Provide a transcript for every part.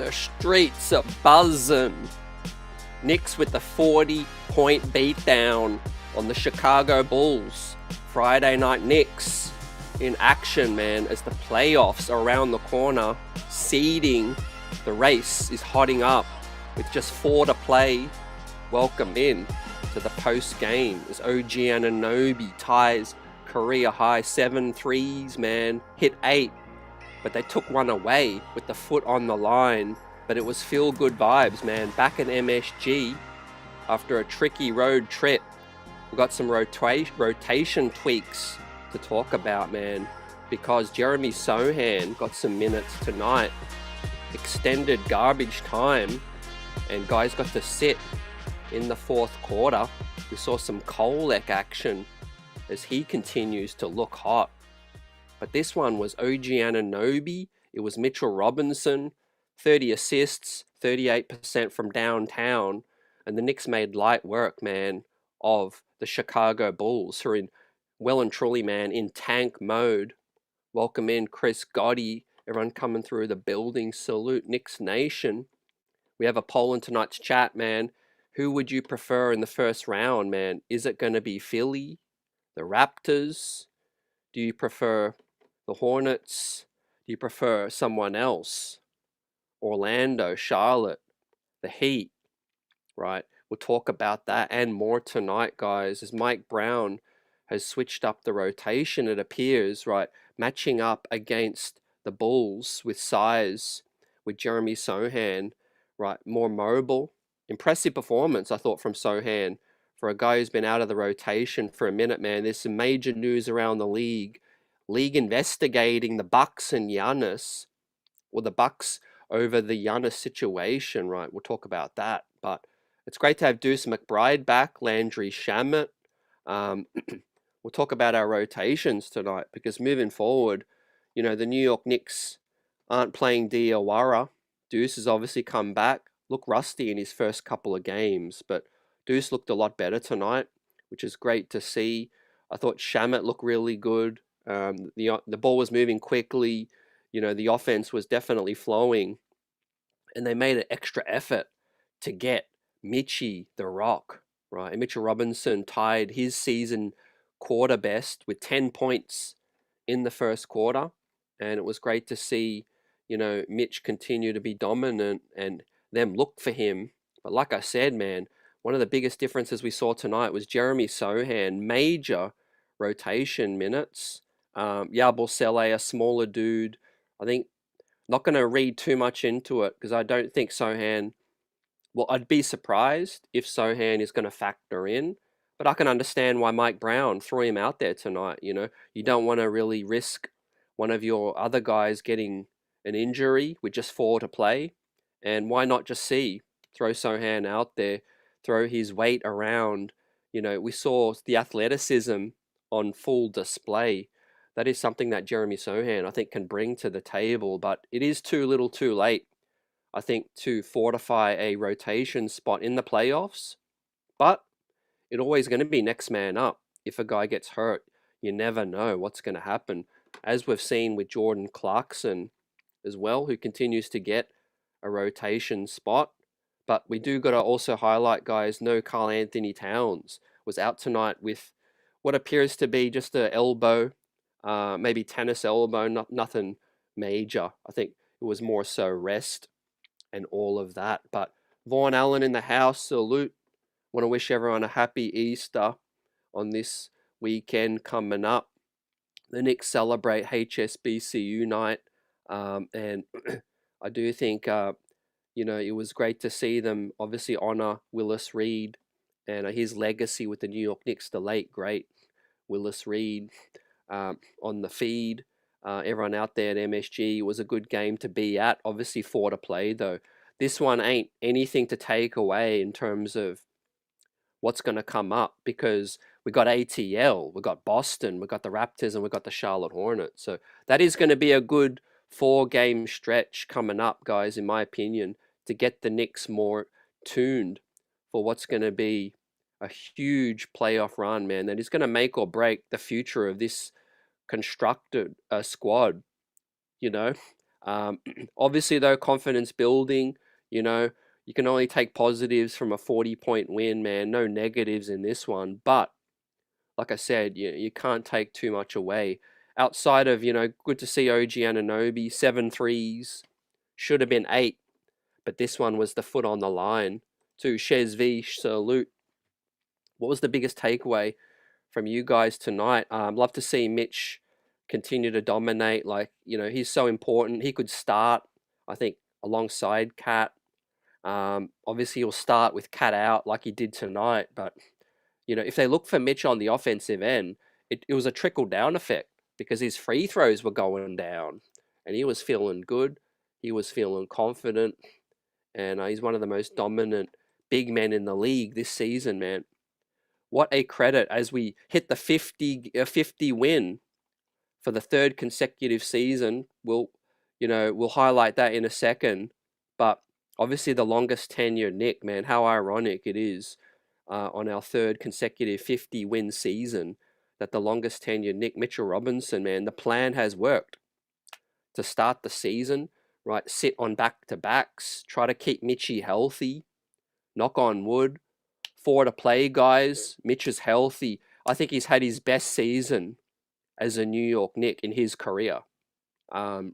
The streets are buzzing. Knicks with the 40-point beatdown on the Chicago Bulls. Friday night Knicks in action, man, as the playoffs are around the corner. Seeding the race is hotting up with just 4 to play. Welcome in to the post-game as OG Anunoby ties career high 7 threes, man. Hit 8, but they took one away with the foot on the line. But it was feel-good vibes, man. Back in MSG after a tricky road trip. We've got some rotation tweaks to talk about, man, because Jeremy Sochan got some minutes tonight. Extended garbage time, and guys got to sit in the fourth quarter. We saw some Kolek action as he continues to look hot. But this one was OG Anunoby. It was Mitchell Robinson. 30 assists, 38% from downtown. And the Knicks made light work, man, of the Chicago Bulls, who are in, well and truly, man, in tank mode. Welcome in Chris Gotti. Everyone coming through the building. Salute Knicks Nation. We have a poll in tonight's chat, man. Who would you prefer in the first round, man? Is it going to be Philly, the Raptors? Do you prefer the Hornets? Do you prefer someone else? Orlando, Charlotte, the Heat, right? We'll talk about that and more tonight, guys, as Mike Brown has switched up the rotation, it appears, right? Matching up against the Bulls with size, with Jeremy Sochan, right? More mobile. Impressive performance, I thought, from Sochan. For a guy who's been out of the rotation for a minute, man, there's some major news around the league. League investigating the Bucks and Giannis, or the Bucks over the Giannis situation, right? We'll talk about that. But it's great to have Deuce McBride back, Landry Shamet. We'll talk about our rotations tonight because moving forward, you know, the New York Knicks aren't playing Diawara. Deuce has obviously come back. Looked rusty in his first couple of games, but Deuce looked a lot better tonight, which is great to see. I thought Shamet looked really good. The ball was moving quickly. You know, the offense was definitely flowing, and they made an extra effort to get Mitchie the Rock, right? And Mitchell Robinson tied his season quarter best with 10 points in the first quarter, and it was great to see, you know, Mitch continue to be dominant and them look for him. But like I said, man, one of the biggest differences we saw tonight was Jeremy Sochan, major rotation minutes. Yabel Sele, a smaller dude. I think, not going to read too much into it because I don't think Sochan, well, I'd be surprised if Sochan is going to factor in, but I can understand why Mike Brown threw him out there tonight. You know, you don't want to really risk one of your other guys getting an injury with just 4 to play, and why not just throw Sochan out there, throw his weight around. You know, we saw the athleticism on full display. That is something that Jeremy Sochan, I think, can bring to the table, but it is too little too late, I think, to fortify a rotation spot in the playoffs. But it's always going to be next man up. If a guy gets hurt, you never know what's going to happen, as we've seen with Jordan Clarkson as well, who continues to get a rotation spot. But we do got to also highlight, guys, no Karl Anthony Towns was out tonight with what appears to be just an elbow, maybe tennis elbow, nothing major. I think it was more so rest and all of that. But Vaughn Allen in the house, salute. Want to wish everyone a happy Easter on this weekend coming up. The Knicks celebrate HSBCU night, and I do think, you know, it was great to see them obviously honor Willis Reed and his legacy with the New York Knicks, the late, great Willis Reed. On the feed, everyone out there at MSG, it was a good game to be at. Obviously 4 to play though. This one ain't anything to take away in terms of what's going to come up, because we got ATL, we got Boston, we got the Raptors, and we got the Charlotte Hornets. So that is going to be a good 4-game stretch coming up, guys, in my opinion, to get the Knicks more tuned for what's going to be a huge playoff run, man, that is going to make or break the future of this constructed squad. You know, Obviously, though, confidence building, you know, you can only take positives from a 40-point win, man. No negatives in this one. But like I said, you can't take too much away. Outside of, good to see OG Anunoby, 7 threes, should have been 8, but this one was the foot on the line. To Chez V, salute. What was the biggest takeaway from you guys tonight? Love to see Mitch continue to dominate. Like, he's so important. He could start, I think, alongside Cat. Obviously, he'll start with Cat out like he did tonight. But, if they look for Mitch on the offensive end, it was a trickle-down effect because his free throws were going down. And he was feeling good. He was feeling confident. And he's one of the most dominant big men in the league this season, man. What a credit as we hit the 50 win for the third consecutive season. We'll highlight that in a second. But obviously the longest tenure Nick, man, how ironic it is on our third consecutive 50-win season that the longest tenure Nick Mitchell Robinson, man, the plan has worked to start the season, right? Sit on back-to-backs, try to keep Mitchie healthy, knock on wood. 4 to play, guys. Mitch is healthy. I think he's had his best season as a New York Knick in his career. The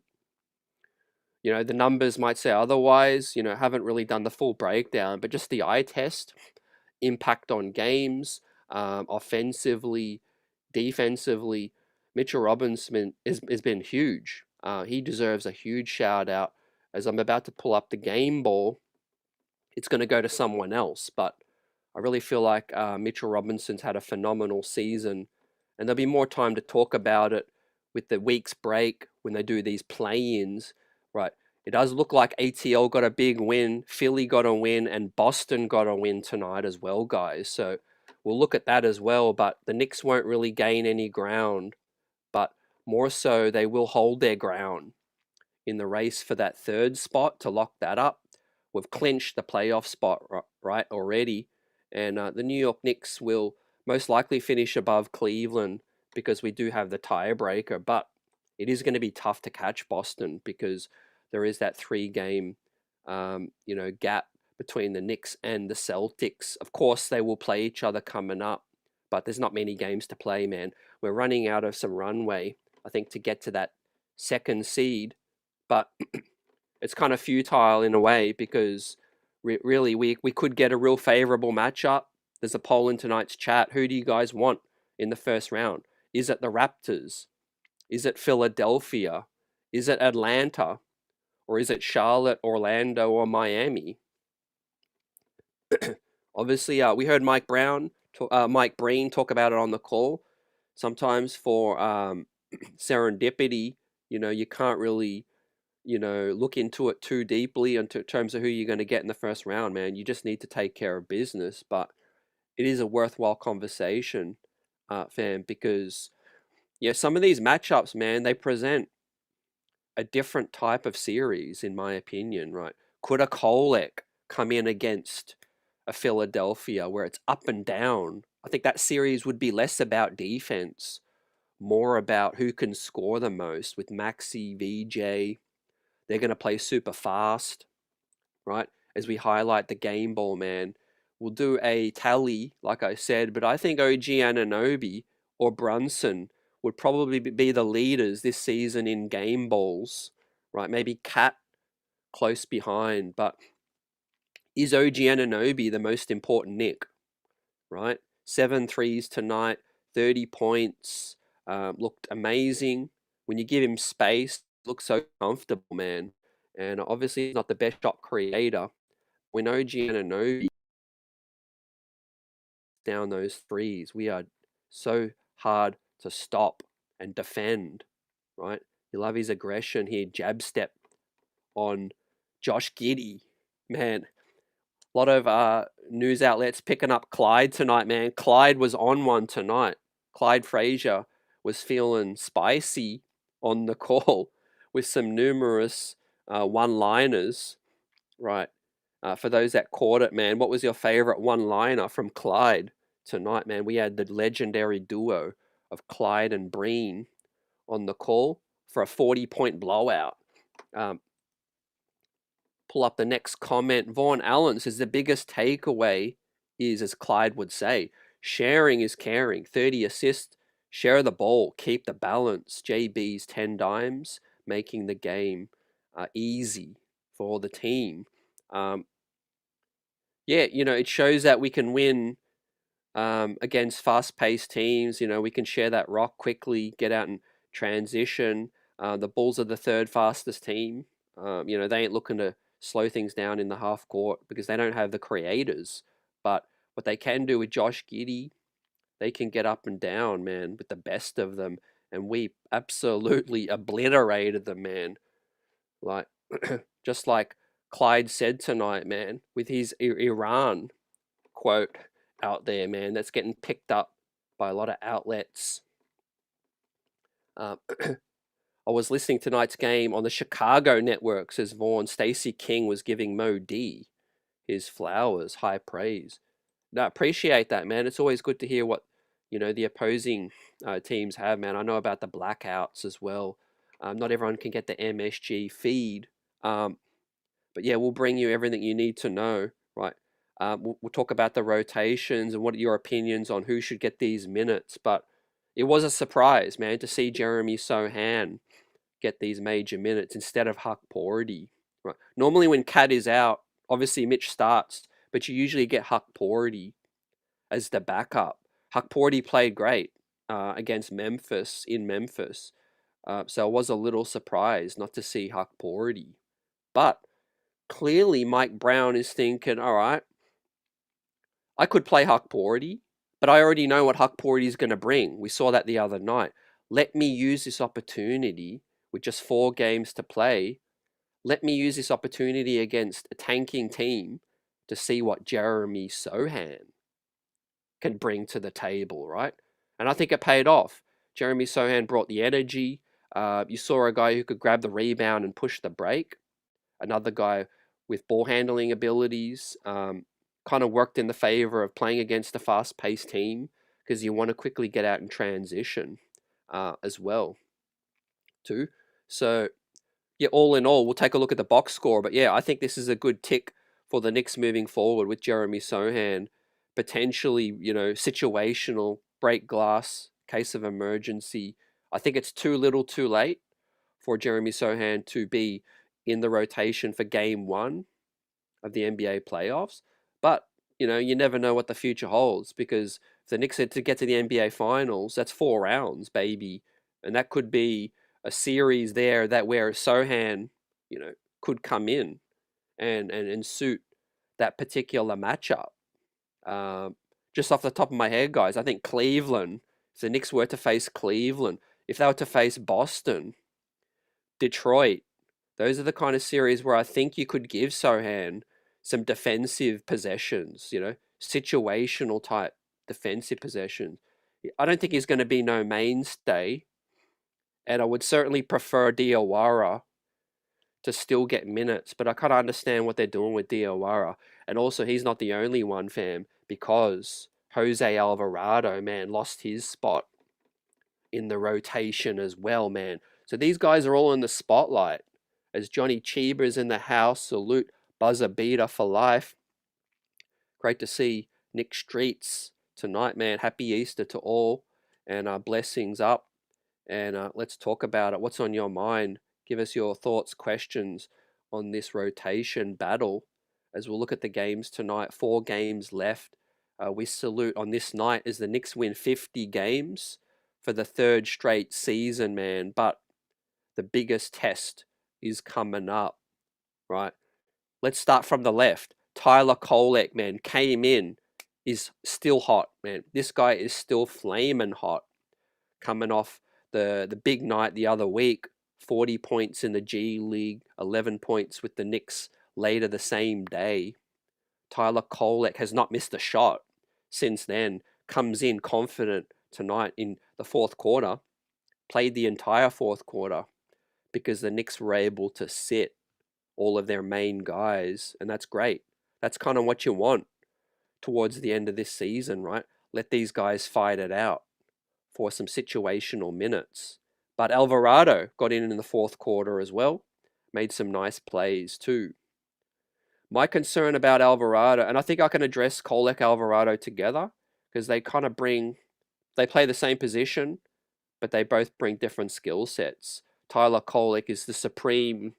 numbers might say otherwise, haven't really done the full breakdown, but just the eye test, impact on games, offensively, defensively, Mitchell Robinson has been huge. He deserves a huge shout out. As I'm about to pull up the game ball, it's going to go to someone else, but I really feel like Mitchell Robinson's had a phenomenal season, and there'll be more time to talk about it with the week's break when they do these play-ins, right? It does look like ATL got a big win, Philly got a win, and Boston got a win tonight as well, guys. So we'll look at that as well, but the Knicks won't really gain any ground, but more so they will hold their ground in the race for that third spot to lock that up. We've clinched the playoff spot, right, already. And the New York Knicks will most likely finish above Cleveland because we do have the tiebreaker. But it is going to be tough to catch Boston because there is that 3-game, gap between the Knicks and the Celtics. Of course, they will play each other coming up, but there's not many games to play, man. We're running out of some runway, I think, to get to that second seed. But it's kind of futile in a way because really we could get a real favorable matchup. There's a poll in tonight's chat. Who do you guys want in the first round? Is it the Raptors? Is it Philadelphia? Is it Atlanta? Or is it Charlotte, Orlando, or Miami? Obviously, we heard Mike Breen talk about it on the call. Sometimes for serendipity, you can't really look into it too deeply in terms of who you're going to get in the first round, man. You just need to take care of business. But it is a worthwhile conversation, fam, because some of these matchups, man, they present a different type of series, in my opinion, right? Could a Kolek come in against a Philadelphia where it's up and down? I think that series would be less about defense, more about who can score the most with Maxi, VJ. They're going to play super fast, right? As we highlight the game ball, man. We'll do a tally, like I said, but I think OG Anunoby or Brunson would probably be the leaders this season in game balls, right? Maybe Cat close behind, but is OG Anunoby the most important Nick, right? 7 threes tonight, 30 points, looked amazing. When you give him space, looks so comfortable, man. And obviously he's not the best shot creator. When OG Anunoby down those threes, we are so hard to stop and defend, right? You love his aggression here, jab step on Josh Giddey. Man, a lot of news outlets picking up Clyde tonight, man. Clyde was on one tonight. Clyde Frazier was feeling spicy on the call with some numerous one-liners, right? For those that caught it, man, what was your favorite one-liner from Clyde tonight, man? We had the legendary duo of Clyde and Breen on the call for a 40-point blowout. Pull up the next comment. Vaughn Allen says the biggest takeaway is, as Clyde would say, sharing is caring. 30 assists, share the ball, keep the balance. JB's 10 dimes, making the game easy for the team. Yeah, it shows that we can win against fast-paced teams. We can share that rock quickly, get out and transition. The Bulls are the third fastest team. They ain't looking to slow things down in the half court because they don't have the creators. But what they can do with Josh Giddey, they can get up and down, man, with the best of them. And we absolutely obliterated them, man. Like, just like Clyde said tonight, man, with his Iran quote out there, man, that's getting picked up by a lot of outlets. I was listening to tonight's game on the Chicago network, says Vaughn. Stacey King was giving Mo D his flowers, high praise. No, appreciate that, man. It's always good to hear what the opposing teams have, man. I know about the blackouts as well. Not everyone can get the MSG feed, but yeah, we'll bring you everything you need to know, right? We'll talk about the rotations and what are your opinions on who should get these minutes. But it was a surprise, man, to see Jeremy Sohan get these major minutes instead of Huck Porty. Right? Normally when Cat is out, obviously Mitch starts, but you usually get Huck Porty as the backup. Huck Porty played great against Memphis, in Memphis. So I was a little surprised not to see Huck Porty. But clearly Mike Brown is thinking, all right, I could play Huck Porty, but I already know what Huck Porty is going to bring. We saw that the other night. Let me use this opportunity with just 4 games to play. Let me use this opportunity against a tanking team to see what Jeremy Sohan can bring to the table, right? And I think it paid off. Jeremy Sohan brought the energy. You saw a guy who could grab the rebound and push the break. Another guy with ball handling abilities. Kind of worked in the favor of playing against a fast-paced team because you want to quickly get out and transition as well, too. So, yeah, all in all, we'll take a look at the box score. But yeah, I think this is a good tick for the Knicks moving forward with Jeremy Sohan. Potentially, situational, break glass, case of emergency. I think it's too little too late for Jeremy Sohan to be in the rotation for game 1 of the NBA playoffs. But, you never know what the future holds because if the Knicks are to get to the NBA finals, that's 4 rounds, baby. And that could be a series there that where Sohan, could come in and suit that particular matchup. Just off the top of my head, guys, I think Cleveland, if the Knicks were to face Cleveland, if they were to face Boston, Detroit, those are the kind of series where I think you could give Sohan some defensive possessions, situational type defensive possessions. I don't think he's going to be no mainstay, and I would certainly prefer Diawara to still get minutes, but I kind of understand what they're doing with Diawara. And also, he's not the only one, fam, because Jose Alvarado, man, lost his spot in the rotation as well, man. So these guys are all in the spotlight. As Johnny Cheever's in the house, salute buzzer beater for life. Great to see Nick Streets tonight, man. Happy Easter to all, and blessings up. And let's talk about it. What's on your mind? Give us your thoughts, questions on this rotation battle as we'll look at the games tonight. 4 games left. We salute on this night as the Knicks win 50 games for the 3rd straight season, man. But the biggest test is coming up, right? Let's start from the left. Tyler Kolek, man, came in, is still hot, man. This guy is still flaming hot. Coming off the big night the other week, 40 points in the G League, 11 points with the Knicks later the same day. Tyler Kolek has not missed a shot since then. Comes in confident tonight in the 4th quarter. Played the entire 4th quarter because the Knicks were able to sit all of their main guys, and that's great. That's kind of what you want towards the end of this season, right? Let these guys fight it out for some situational minutes. But Alvarado got in the 4th quarter as well. made some nice plays too. My concern about Alvarado, and I think I can address Kolek Alvarado together, because they kind of they play the same position, but they both bring different skill sets. Tyler Kolek is the supreme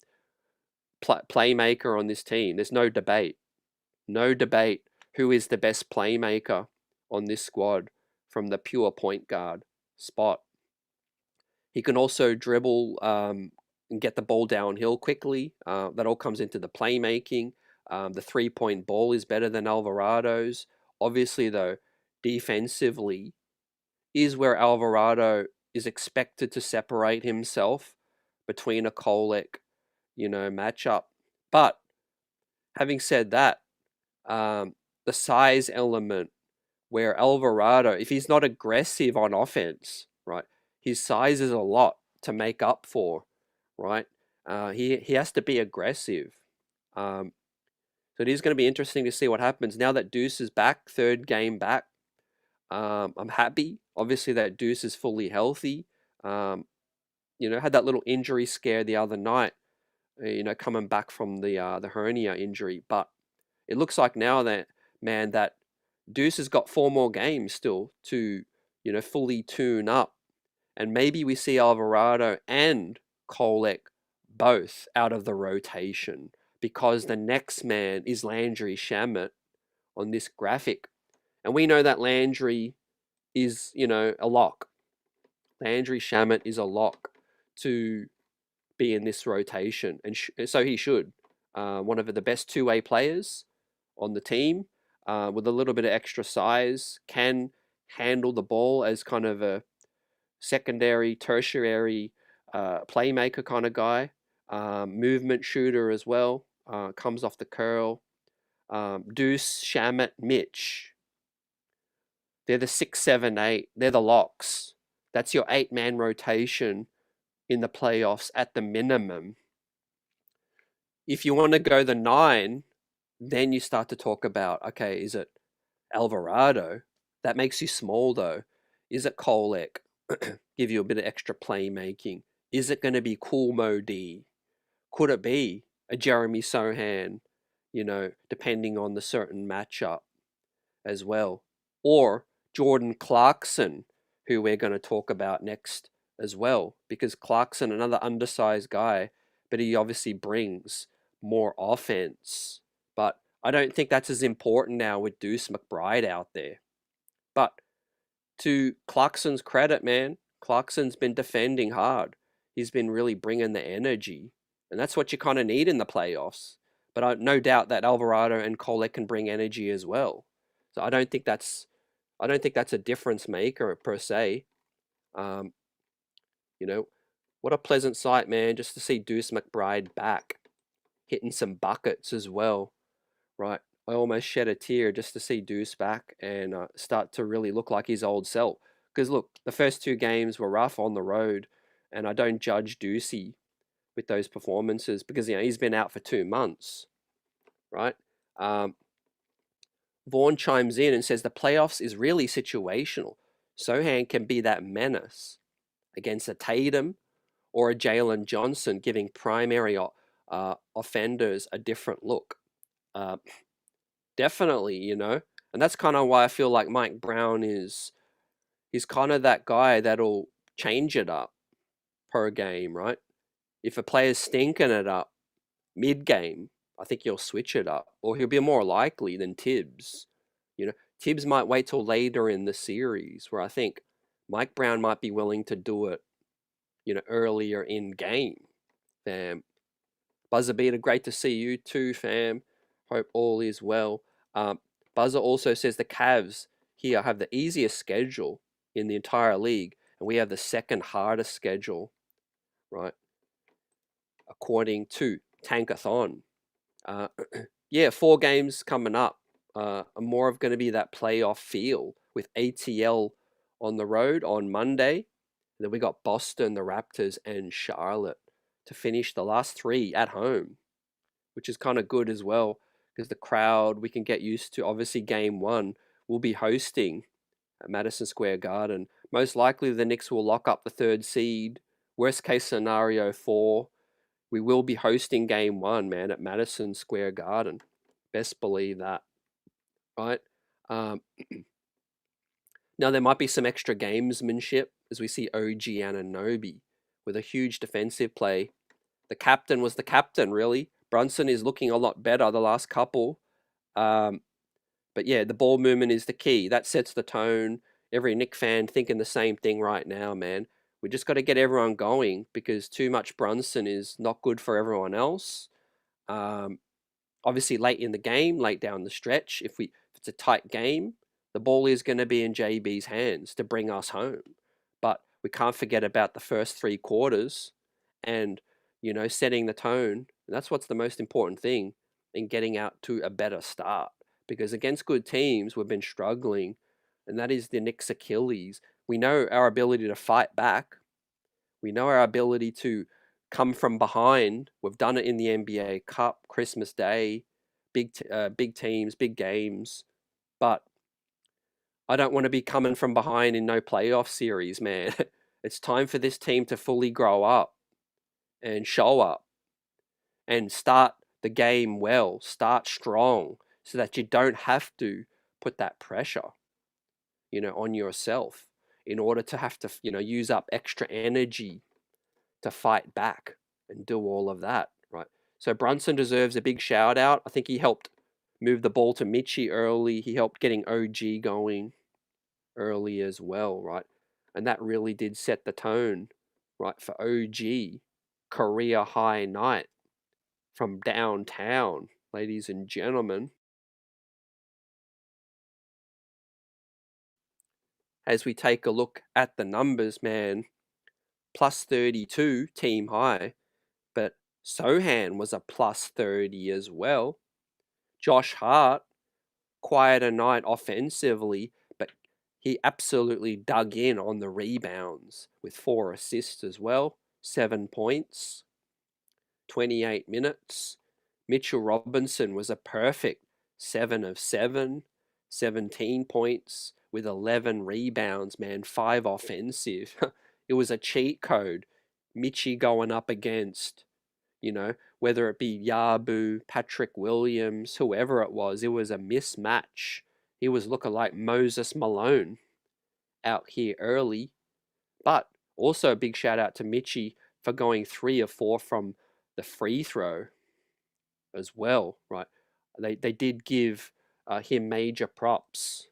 playmaker on this team. There's no debate. No debate who is the best playmaker on this squad from the pure point guard spot. He can also dribble and get the ball downhill quickly. That all comes into the playmaking. The three-point ball is better than Alvarado's. Obviously, though, defensively is where Alvarado is expected to separate himself between a Kolek, matchup. But having said that, the size element where Alvarado, if he's not aggressive on offense, right, his size is a lot to make up for, right? He has to be aggressive. So it is going to be interesting to see what happens now that Deuce is back, third game back. I'm happy, obviously, that Deuce is fully healthy. Had that little injury scare the other night, coming back from the hernia injury. But it looks like now that Deuce has got 4 more games still to, fully tune up. And maybe we see Alvarado and Kolek both out of the rotation, because the next man is Landry Shamet on this graphic. And we know that Landry is, a lock. Landry Shamet is a lock to be in this rotation. And so he should. One of the best two-way players on the team, with a little bit of extra size, can handle the ball as kind of a secondary, tertiary playmaker kind of guy. Movement shooter as well. Comes off the curl. Deuce, Shamet, Mitch. They're the 6, 7, 8. They're the locks. That's your 8-man rotation in the playoffs at the minimum. If you want to go the 9, then you start to talk about, okay, is it Alvarado? That makes you small, though. Is it Kolek? Give you a bit of extra playmaking. Is it going to be Cool Mo D? Could it be a Jeremy Sohan, depending on the certain matchup as well? Or Jordan Clarkson, who we're going to talk about next as well, because Clarkson, another undersized guy, but he obviously brings more offense. But I don't think that's as important now with Deuce McBride out there. But to Clarkson's credit, man, Clarkson's been defending hard. He's been really bringing the energy, and that's what you kind of need in the playoffs. But no doubt that Alvarado and Kolek can bring energy as well. So I don't think that's a difference maker per se. What a pleasant sight, man, just to see Deuce McBride back, hitting some buckets as well, right? I almost shed a tear just to see Deuce back and start to really look like his old self. Because look, the first 2 games were rough on the road, and I don't judge Deucey with those performances because he's been out for 2 months, right? Vaughn chimes in and says the playoffs is really situational. Sohan can be that menace against a Tatum or a Jalen Johnson, giving primary offenders a different look. Definitely, and that's kind of why I feel like Mike Brown he's kind of that guy that'll change it up per game, right? If a player's stinking it up mid-game, I think he'll switch it up, or he'll be more likely than Tibbs. Tibbs might wait till later in the series, where I think Mike Brown might be willing to do it, earlier in game. Fam, Buzzer Beater, great to see you too, fam. Hope all is well. Buzzer also says the Cavs here have the easiest schedule in the entire league, and we have the second hardest schedule, right? According to Tankathon. 4 games coming up. More of going to be that playoff feel with ATL on the road on Monday. And then we got Boston, the Raptors, and Charlotte to finish the last 3 at home, which is kind of good as well, because the crowd we can get used to. Obviously, game 1 will be hosting at Madison Square Garden. Most likely, the Knicks will lock up the 3rd seed. Worst case scenario, 4. We will be hosting game one, man, at Madison Square Garden. Best believe that, right? Um, Now, there might be some extra gamesmanship as we see OG Anunoby with a huge defensive play. The captain was the captain, really. Brunson is looking a lot better the last couple. Um, but yeah, the ball movement is the key. That sets the tone. Every Knick fan thinking the same thing right now, man. We just got to get everyone going because too much Brunson is not good for everyone else. Um, Obviously, late in the game, late down the stretch, if it's a tight game, the ball is going to be in JB's hands to bring us home. But we can't forget about the first 3 quarters and, setting the tone. And that's what's the most important thing in getting out to a better start. Because against good teams, we've been struggling, and that is the Knicks' Achilles. We know our ability to fight back. We know our ability to come from behind. We've done it in the NBA Cup, Christmas Day, big teams, big games. But I don't want to be coming from behind in no playoff series, man. It's time for this team to fully grow up and show up and start the game well, start strong, so that you don't have to put that pressure, on yourself in order to have to, use up extra energy to fight back and do all of that, right? So Brunson deserves a big shout out. I think he helped move the ball to Mitchie early. He helped getting OG going early as well, right? And that really did set the tone, right, for OG career high night from downtown, ladies and gentlemen. As we take a look at the numbers, man, plus 32 team high, but Sohan was a plus 30 as well. Josh Hart, quieter night offensively, but he absolutely dug in on the rebounds with 4 assists as well, 7 points, 28 minutes. Mitchell Robinson was a perfect 7 of 7, 17 points with 11 rebounds, man, 5 offensive. It was a cheat code. Mitchie going up against, whether it be Yabu, Patrick Williams, whoever it was a mismatch. He was looking like Moses Malone out here early. But also a big shout out to Mitchie for going 3 of 4 from the free throw as well, right? They did give him major props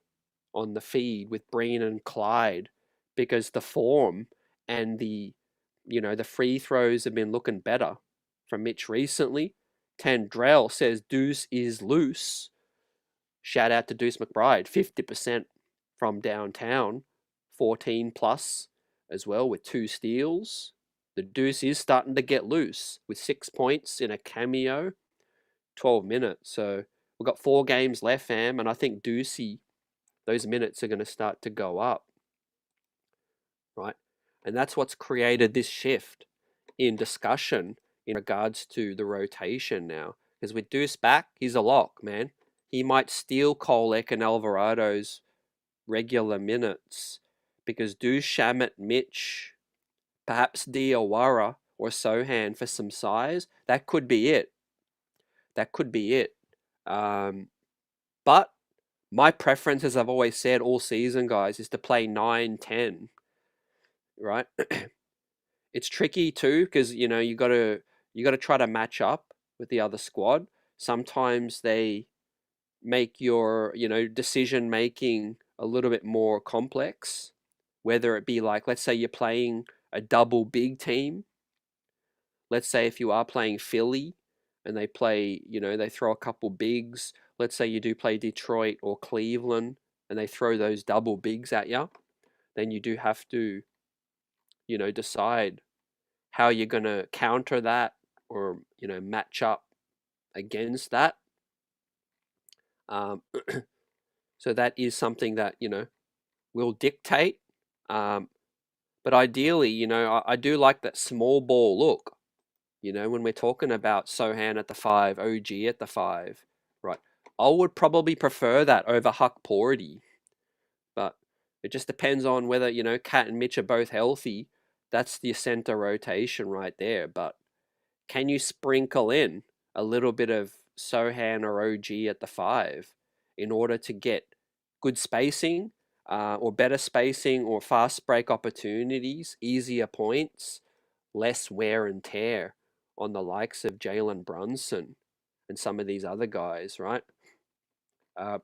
on the feed with Breen and Clyde because the form and the free throws have been looking better from Mitch recently. Tandrell says Deuce is loose. Shout out to Deuce McBride, 50% from downtown, 14 plus as well with 2 steals. The Deuce is starting to get loose with 6 points in a cameo, 12 minutes. So we've got 4 games left, fam, and I think Deucey, those minutes are going to start to go up, right? And that's what's created this shift in discussion in regards to the rotation now. Because with Deuce back, he's a lock, man. He might steal Kolek and Alvarado's regular minutes because Deuce, Shamit, Mitch, perhaps Diawara or Sohan for some size, that could be it. That could be it. But my preference, as I've always said all season, guys, is to play 9-10, right? It's tricky too because you got to try to match up with the other squad. Sometimes they make your decision making a little bit more complex, whether it be like, let's say you're playing a double big team. Let's say if you are playing Philly and they play, they throw a couple bigs. Let's say you do play Detroit or Cleveland and they throw those double bigs at you, then you do have to decide how you're going to counter that or match up against that. So that is something that will dictate. But ideally, I do like that small ball look. When we're talking about Sohan at the 5, OG at the 5, right? I would probably prefer that over Huck Porty, but it just depends on whether Cat and Mitch are both healthy. That's the center rotation right there. But can you sprinkle in a little bit of Sohan or OG at the 5 in order to get good spacing, or better spacing, or fast break opportunities, easier points, less wear and tear on the likes of Jalen Brunson and some of these other guys, right? Uh,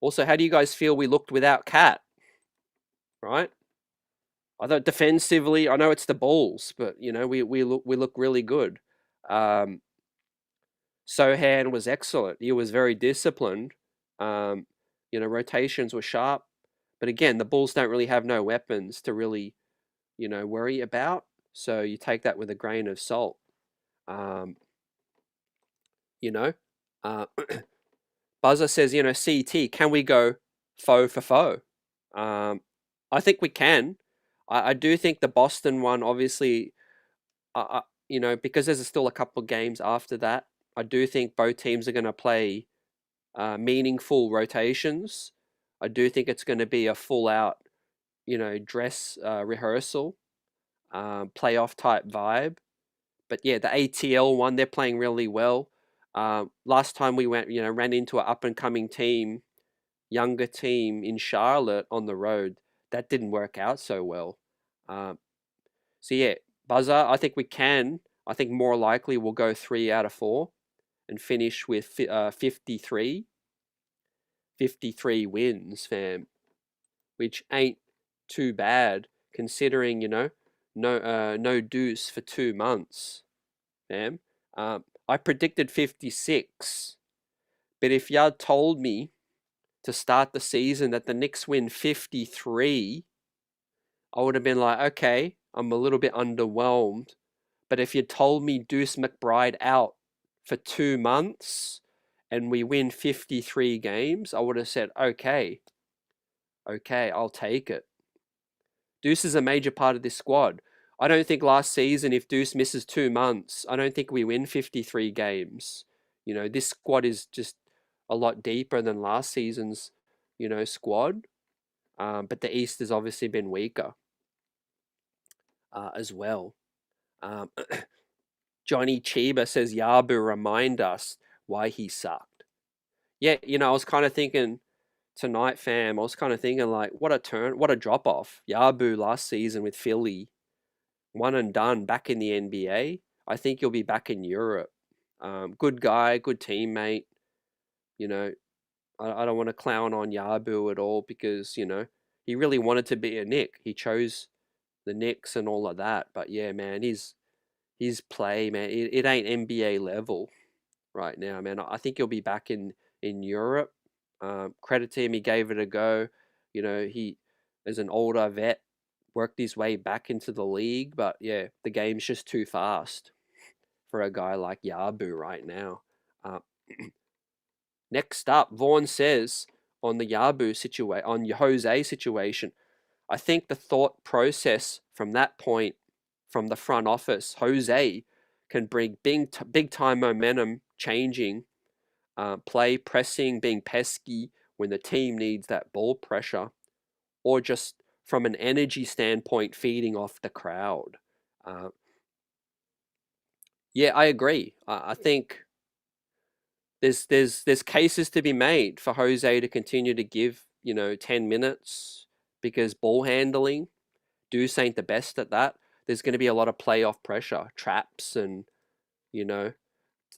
Also, how do you guys feel we looked without Cat, right? I thought defensively, I know it's the Bulls, but we look really good. Um, Sohan was excellent. He was very disciplined. Um, rotations were sharp, but again, the Bulls don't really have no weapons to really worry about. So you take that with a grain of salt. Um, you know, uh, Buzzer says, CT, can we go foe for foe? I think we can. I do think the Boston one, obviously, because there's still a couple of games after that, I do think both teams are going to play meaningful rotations. I do think it's going to be a full out, dress rehearsal, playoff type vibe. But yeah, the ATL one, they're playing really well. Last time we ran into an up and coming team, younger team in Charlotte on the road. That didn't work out so well. Um, so yeah, Buzzer, I think we can. I think more likely we'll go 3 out of 4 and finish with 53 wins, fam, which ain't too bad considering, no deuce for 2 months, fam. I predicted 56, but if y'all told me to start the season that the Knicks win 53, I would have been like, okay, I'm a little bit underwhelmed. But if you told me Deuce McBride out for 2 months and we win 53 games, I would have said, okay, I'll take it. Deuce is a major part of this squad. I don't think last season, if Deuce misses 2 months, I don't think we win 53 games. This squad is just a lot deeper than last season's, squad. But the East has obviously been weaker as well. Um, Johnny Chiba says Yabu remind us why he sucked. Yeah, I was kind of thinking tonight, fam. I was kind of thinking like, what a drop off. Yabu last season with Philly, one and done, back in the NBA. I think he'll be back in Europe. Good guy, good teammate. I don't want to clown on Yabu at all because he really wanted to be a Knick. He chose the Knicks and all of that. But yeah, man, his play, man, it ain't NBA level right now, man. I think he'll be back in Europe. Credit to him, he gave it a go. He, as an older vet, worked his way back into the league. But yeah, the game's just too fast for a guy like Yabu right now. Uh, Next up, Vaughn says on the Yabu situation, on Jose situation, I think the thought process from that point, from the front office, Jose can bring big time momentum changing, play, pressing, being pesky when the team needs that ball pressure, or just from an energy standpoint, feeding off the crowd. Uh, yeah, I agree. I think there's cases to be made for Jose to continue to give 10 minutes because ball handling, Deuce ain't the best at that. There's going to be a lot of playoff pressure, traps, and you know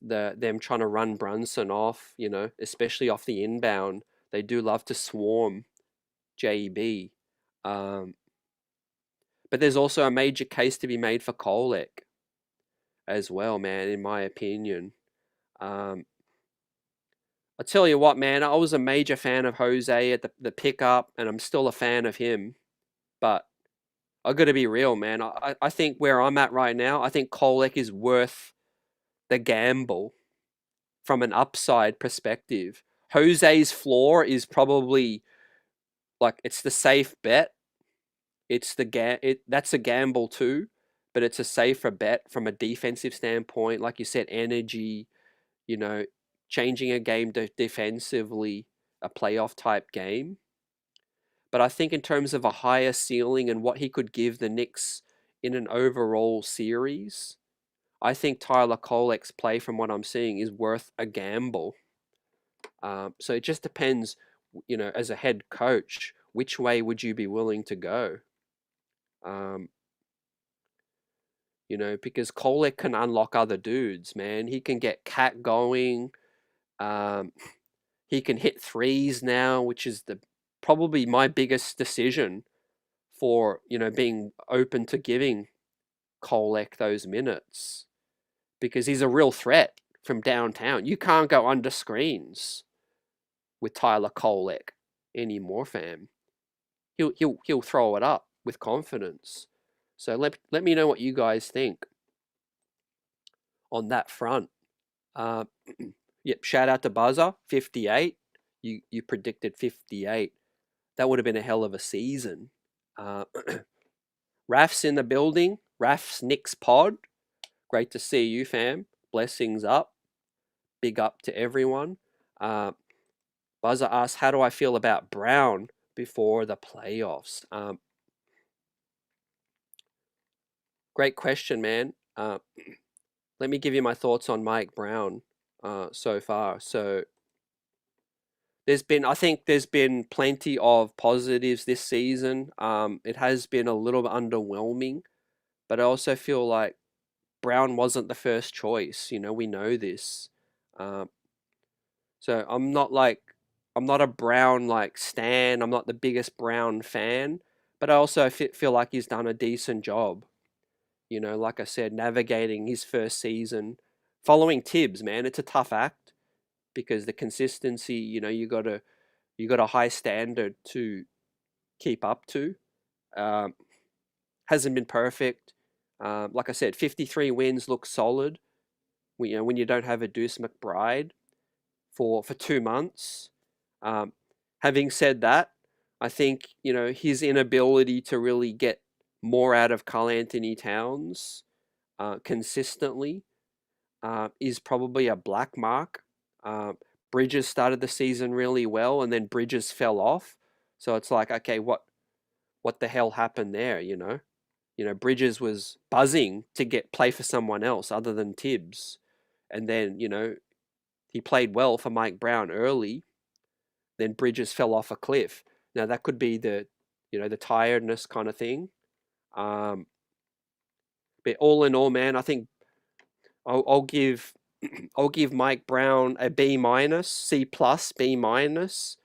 them trying to run Brunson off. Especially off the inbound, they do love to swarm JB. Um, but there's also a major case to be made for Kolek as well, man. In my opinion, um, I tell you what, man, I was a major fan of Jose at the pickup, and I'm still a fan of him. But I got to be real, man. I think where I'm at right now, I think Kolek is worth the gamble from an upside perspective. Jose's floor is probably like it's the safe bet. It's that's a gamble too, but it's a safer bet from a defensive standpoint. Like you said, energy, you know, changing a game defensively, a playoff type game. But I think in terms of a higher ceiling and what he could give the Knicks in an overall series, I think Tyler Kolek's play, from what I'm seeing, is worth a gamble. So it just depends, as a head coach, which way would you be willing to go? Um, because Kolek can unlock other dudes, man. He can get Cat going. Um, he can hit threes now, which is probably my biggest decision for, being open to giving Kolek those minutes, because he's a real threat from downtown. You can't go under screens with Tyler Kolek anymore, fam. He'll throw it up with confidence. So let me know what you guys think on that front. Yep, shout out to Buzzer, 58. You predicted 58. That would have been a hell of a season. Raf's in the building. Raf's Knicks pod. Great to see you, fam. Blessings up. Big up to everyone. Buzzer asks, how do I feel about Brown before the playoffs? Great question, man. Let me give you my thoughts on Mike Brown so far. So I think there's been plenty of positives this season. It has been a little bit underwhelming, but I also feel like Brown wasn't the first choice. We know this. So I'm not a Brown stan. I'm not the biggest Brown fan, but I also feel like he's done a decent job. Like I said, navigating his first season, following Tibbs, man, it's a tough act because the consistency, you got a high standard to keep up to. Hasn't been perfect. Like I said, 53 wins looks solid. When you don't have a Deuce McBride for 2 months. Having said that, I think his inability to really get more out of Karl Anthony Towns consistently is probably a black mark. Bridges started the season really well, and then Bridges fell off. So it's like, okay, what the hell happened there? Bridges was buzzing to play for someone else other than Tibbs, and then he played well for Mike Brown early. Then Bridges fell off a cliff. Now that could be the tiredness kind of thing. But all in all, man, I think I'll give Mike Brown a B minus, C plus, B minus.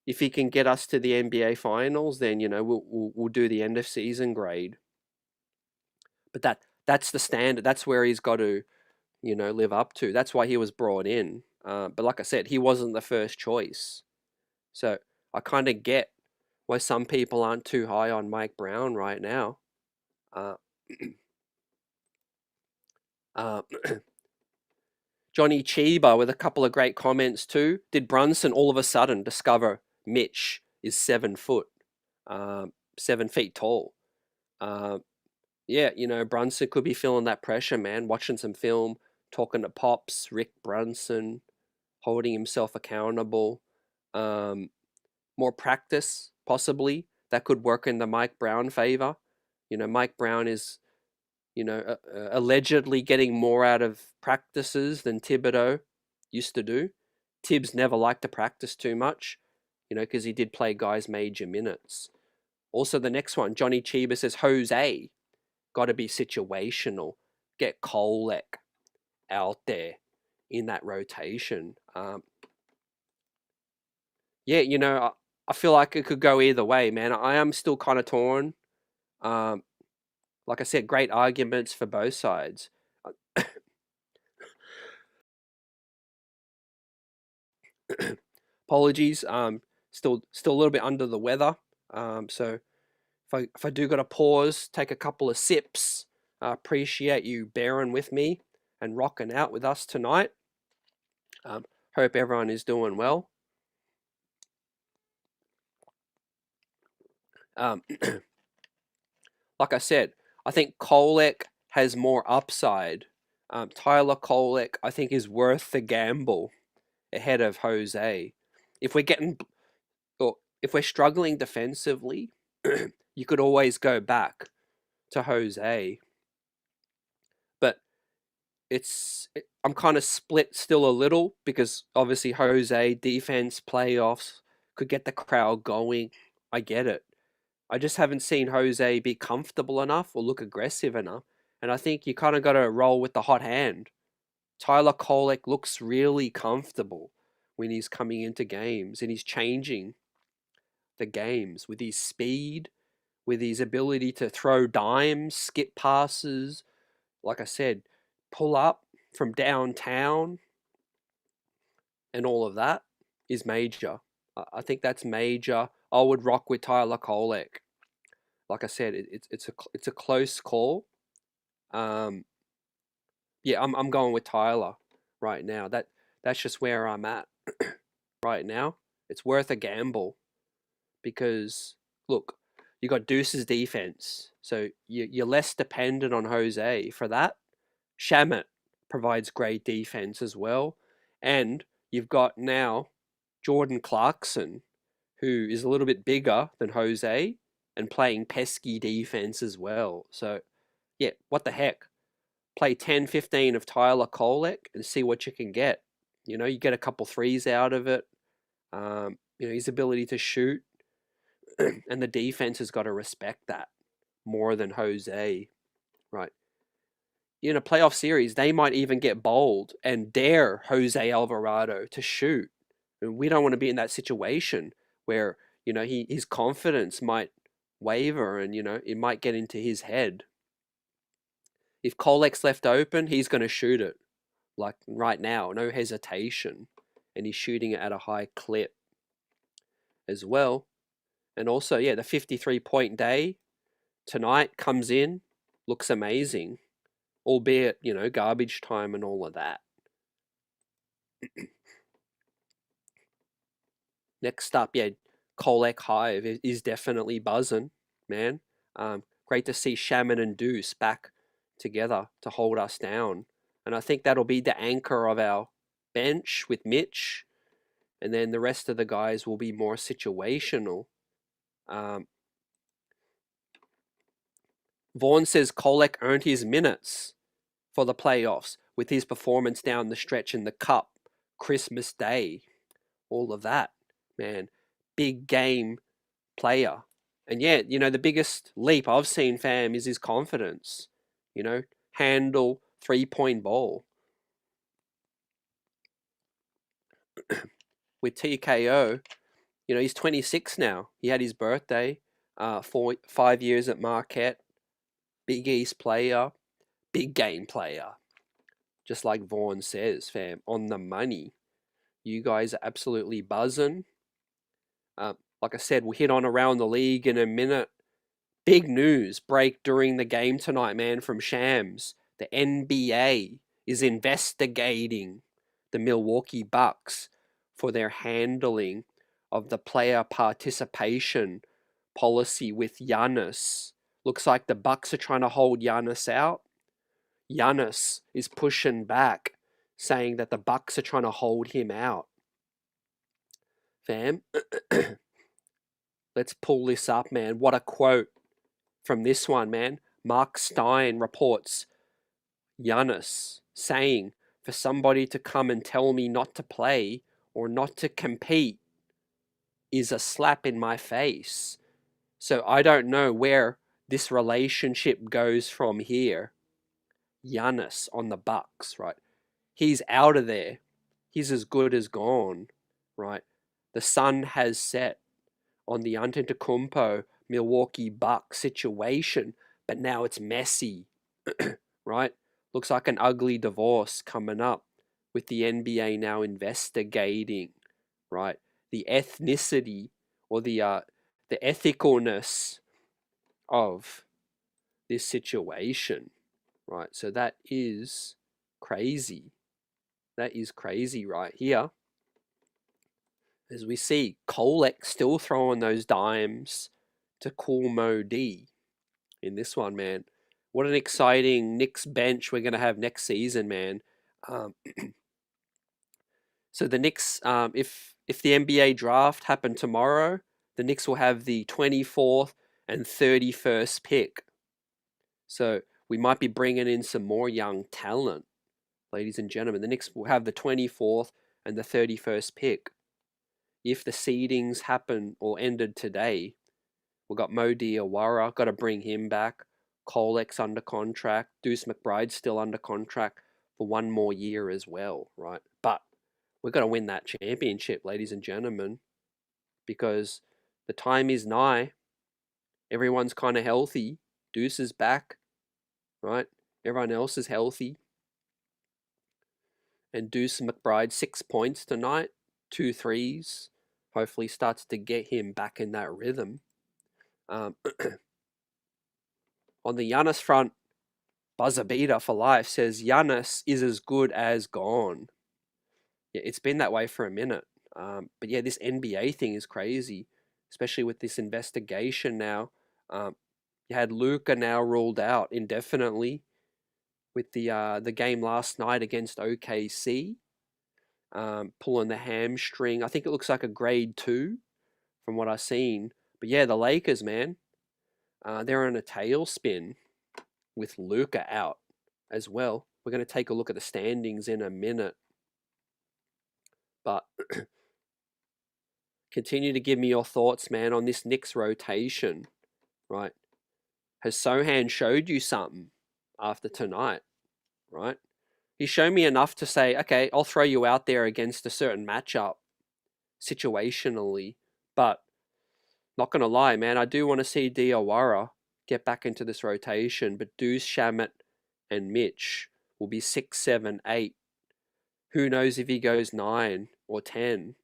If he can get us to the NBA Finals, then we'll do the end of season grade. But that's the standard. That's where he's got to live up to. That's why he was brought in. But like I said, he wasn't the first choice. So I kind of get why some people aren't too high on Mike Brown right now. Johnny Chiba with a couple of great comments too. Did Brunson all of a sudden discover Mitch is 7 foot, 7 feet tall? Yeah, Brunson could be feeling that pressure, man. Watching some film, talking to Pops, Rick Brunson, holding himself accountable. More practice, possibly. That could work in the Mike Brown favor. Mike Brown is, allegedly getting more out of practices than Thibodeau used to do. Tibbs never liked to practice too much, because he did play guys major minutes. Also, the next one, Johnny Chiba says, Jose, got to be situational. Get Kolek out there in that rotation. Yeah, I feel like it could go either way, man. I am still kind of torn. Like I said, great arguments for both sides. Apologies. Still a little bit under the weather. So if I do got to pause, take a couple of sips, I appreciate you bearing with me and rocking out with us tonight. Hope everyone is doing well. Like I said, I think Kolek has more upside. Tyler Kolek, I think, is worth the gamble ahead of Jose. If we're struggling defensively, you could always go back to Jose. But I'm kind of split still a little because obviously Jose defense playoffs could get the crowd going. I get it. I just haven't seen Jose be comfortable enough or look aggressive enough. And I think you kind of got to roll with the hot hand. Tyler Kolek looks really comfortable when he's coming into games and he's changing the games with his speed, with his ability to throw dimes, skip passes, like I said, pull up from downtown and all of that is major. I think that's major. I would rock with Tyler Kolek. Like I said, it's a close call. Yeah, I'm going with Tyler right now. That's just where I'm at right now. It's worth a gamble because look, you got Deuce's defense, so you're less dependent on Jose for that. Shamit provides great defense as well, and you've got now Jordan Clarkson, who is a little bit bigger than Jose and playing pesky defense as well. So yeah, what the heck? Play 10, 15 of Tyler Kolek and see what you can get. You know, you get a couple threes out of it. You know, his ability to shoot and the defense has got to respect that more than Jose, right? In a playoff series, they might even get bold and dare Jose Alvarado to shoot. And we don't want to be in that situation where, you know, his confidence might waver and, you know, it might get into his head. If Kolek's left open, he's going to shoot it. Like right now, no hesitation. And he's shooting it at a high clip as well. And also, yeah, the 53-point day tonight comes in, looks amazing. Albeit, you know, garbage time and all of that. Next up, yeah, Kolek Hive is definitely buzzing, man. Great to see Shaman and Deuce back together to hold us down. And I think that'll be the anchor of our bench with Mitch. And then the rest of the guys will be more situational. Vaughn says Kolek earned his minutes for the playoffs with his performance down the stretch in the Cup, Christmas Day, all of that, man. Big game player. And yeah, you know, the biggest leap I've seen, fam, is his confidence. You know, handle 3-point ball. With TKO, you know, he's 26 now. He had his birthday, 5 years at Marquette. Big East player, big game player. Just like Vaughn says, fam, on the money. You guys are absolutely buzzing. Like I said, we'll hit on around the league in a minute. Big news break during the game tonight, man, from Shams. The NBA is investigating the Milwaukee Bucks for their handling of the player participation policy with Giannis. Looks like the Bucks are trying to hold Giannis out. Giannis is pushing back, saying that the Bucks are trying to hold him out. Fam, let's pull this up, man. What a quote from this one, man. Mark Stein reports Giannis saying, for somebody to come and tell me not to play or not to compete is a slap in my face. So I don't know where this relationship goes from here. Giannis on the Bucks, right? He's out of there. He's as good as gone, right? The sun has set on the Antetokounmpo Milwaukee Bucks situation, but now it's messy, right? Looks like an ugly divorce coming up with the NBA now investigating, right? The ethnicity or the ethicalness of this situation, right? So that is crazy. That is crazy right here. As we see, Kolek still throwing those dimes to Cool Mo D in this one, man. What an exciting Knicks bench we're going to have next season, man. So the Knicks, if the NBA draft happened tomorrow, the Knicks will have the 24th and 31st pick. So we might be bringing in some more young talent ladies and gentlemen. The Knicks will have the 24th and the 31st pick. If the seedings happen or ended today, we've got Mo Diawara, got to bring him back. Colex under contract. Deuce McBride's still under contract for one more year as well, right? But we've got to win that championship, ladies and gentlemen, because the time is nigh. Everyone's kind of healthy. Deuce is back, right? Everyone else is healthy. And Deuce McBride, 6 points tonight, 2 threes. Hopefully starts to get him back in that rhythm. On the Giannis front, Buzzer Beater for life says Giannis is as good as gone. Yeah, it's been that way for a minute. But yeah, this NBA thing is crazy, especially with this investigation now. You had Luka now ruled out indefinitely with the game last night against OKC, pulling the hamstring. I think it looks like a grade 2 from what I've seen. But yeah, the Lakers, man, they're on a tailspin with Luka out as well. We're going to take a look at the standings in a minute. But continue to give me your thoughts, man, on this Knicks rotation, right? Has Sohan showed you something after tonight, right? He showed me enough to say, okay, I'll throw you out there against a certain matchup situationally, but not going to lie, man, I do want to see Diawara get back into this rotation, but Deuce, Shamet, and Mitch will be 6, 7, 8. Who knows if he goes 9 or 10?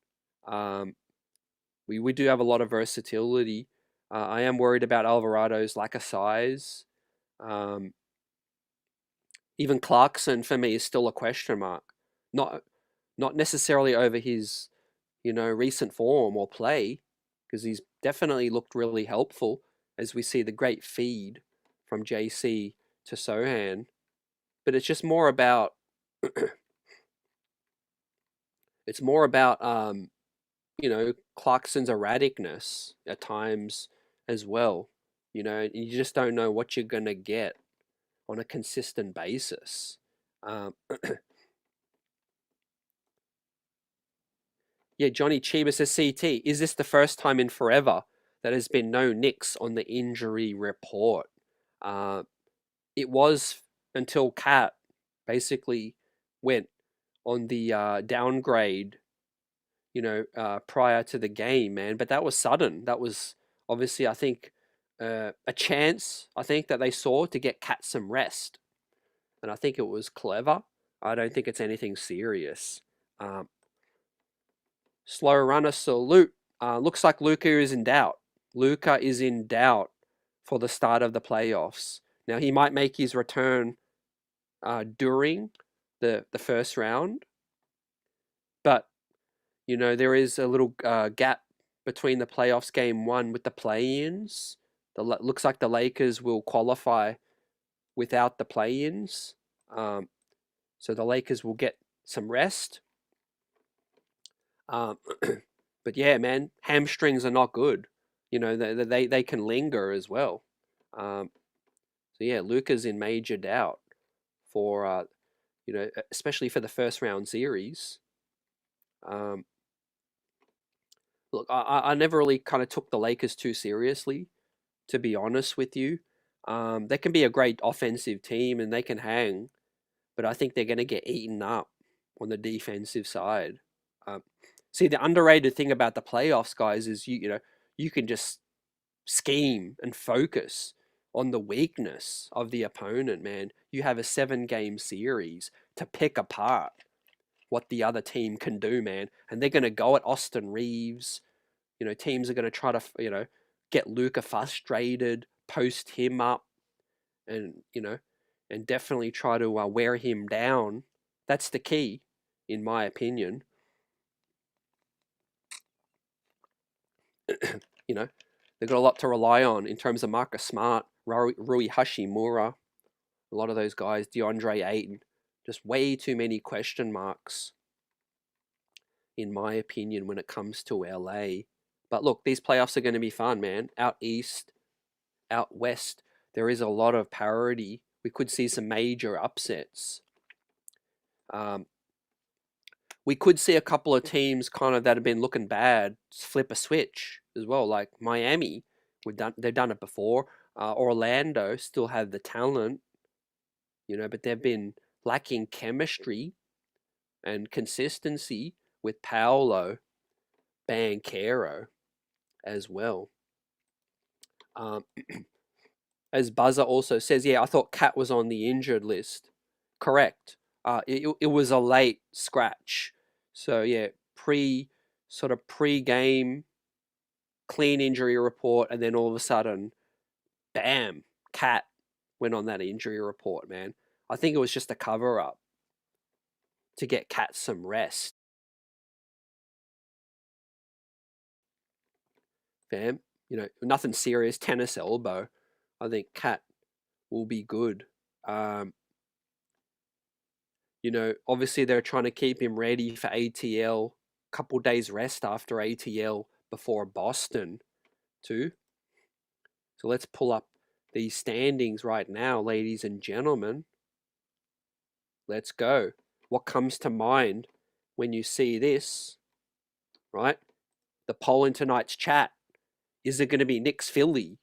We do have a lot of versatility. I am worried about Alvarado's lack of size. Even Clarkson for me is still a question mark. Not necessarily over his, recent form or play, because he's definitely looked really helpful as we see the great feed from JC to Sohan. But it's just more about it's more about Clarkson's erraticness at times as well. You just don't know what you're gonna get on a consistent basis. Yeah, Johnny Chiba says CT, is this the first time in forever that has been no Knicks on the injury report? It was until Cat basically went on the downgrade, prior to the game, man. But that was sudden. That was obviously, I think, a chance, I think, that they saw to get Cat some rest. And I think it was clever. I don't think it's anything serious. Slow runner salute. Looks like Luka is in doubt. Luka is in doubt for the start of the playoffs. Now, he might make his return during the first round. But, there is a little gap between the playoffs game 1 with the play-ins. Looks like the Lakers will qualify without the play-ins. So the Lakers will get some rest. But yeah, man, hamstrings are not good. They can linger as well. So yeah, Luka's in major doubt for especially for the first round series. Look, I never really kind of took the Lakers too seriously, to be honest with you. They can be a great offensive team and they can hang, but I think they're going to get eaten up on the defensive side. See, the underrated thing about the playoffs, guys, is you can just scheme and focus on the weakness of the opponent, man. You have a 7-game series to pick apart what the other team can do, man. And they're going to go at Austin Reeves. Teams are going to try to, get Luka frustrated, post him up, and, and definitely try to wear him down. That's the key, in my opinion. They've got a lot to rely on in terms of Marcus Smart, Rui Hashimura, a lot of those guys, DeAndre Ayton. Just way too many question marks, in my opinion, when it comes to LA. But look, these playoffs are going to be fun, man. Out east, out west, there is a lot of parity. We could see some major upsets. We could see a couple of teams kind of that have been looking bad flip a switch as well, like Miami. They've done it before. Orlando still have the talent, but they've been lacking chemistry and consistency with Paolo Banchero as well. As Buzzer also says, yeah, I thought Cat was on the injured list. Correct. It was a late scratch. So yeah, pre-game clean injury report, and then all of a sudden, bam, Cat went on that injury report, man. I think it was just a cover up to get Cat some rest. Fam, nothing serious, tennis elbow. I think Cat will be good. Obviously they're trying to keep him ready for ATL. Couple days rest after ATL before Boston, too. So let's pull up these standings right now, ladies and gentlemen. Let's go. What comes to mind when you see this, right? The poll in tonight's chat. Is it going to be Knicks Philly?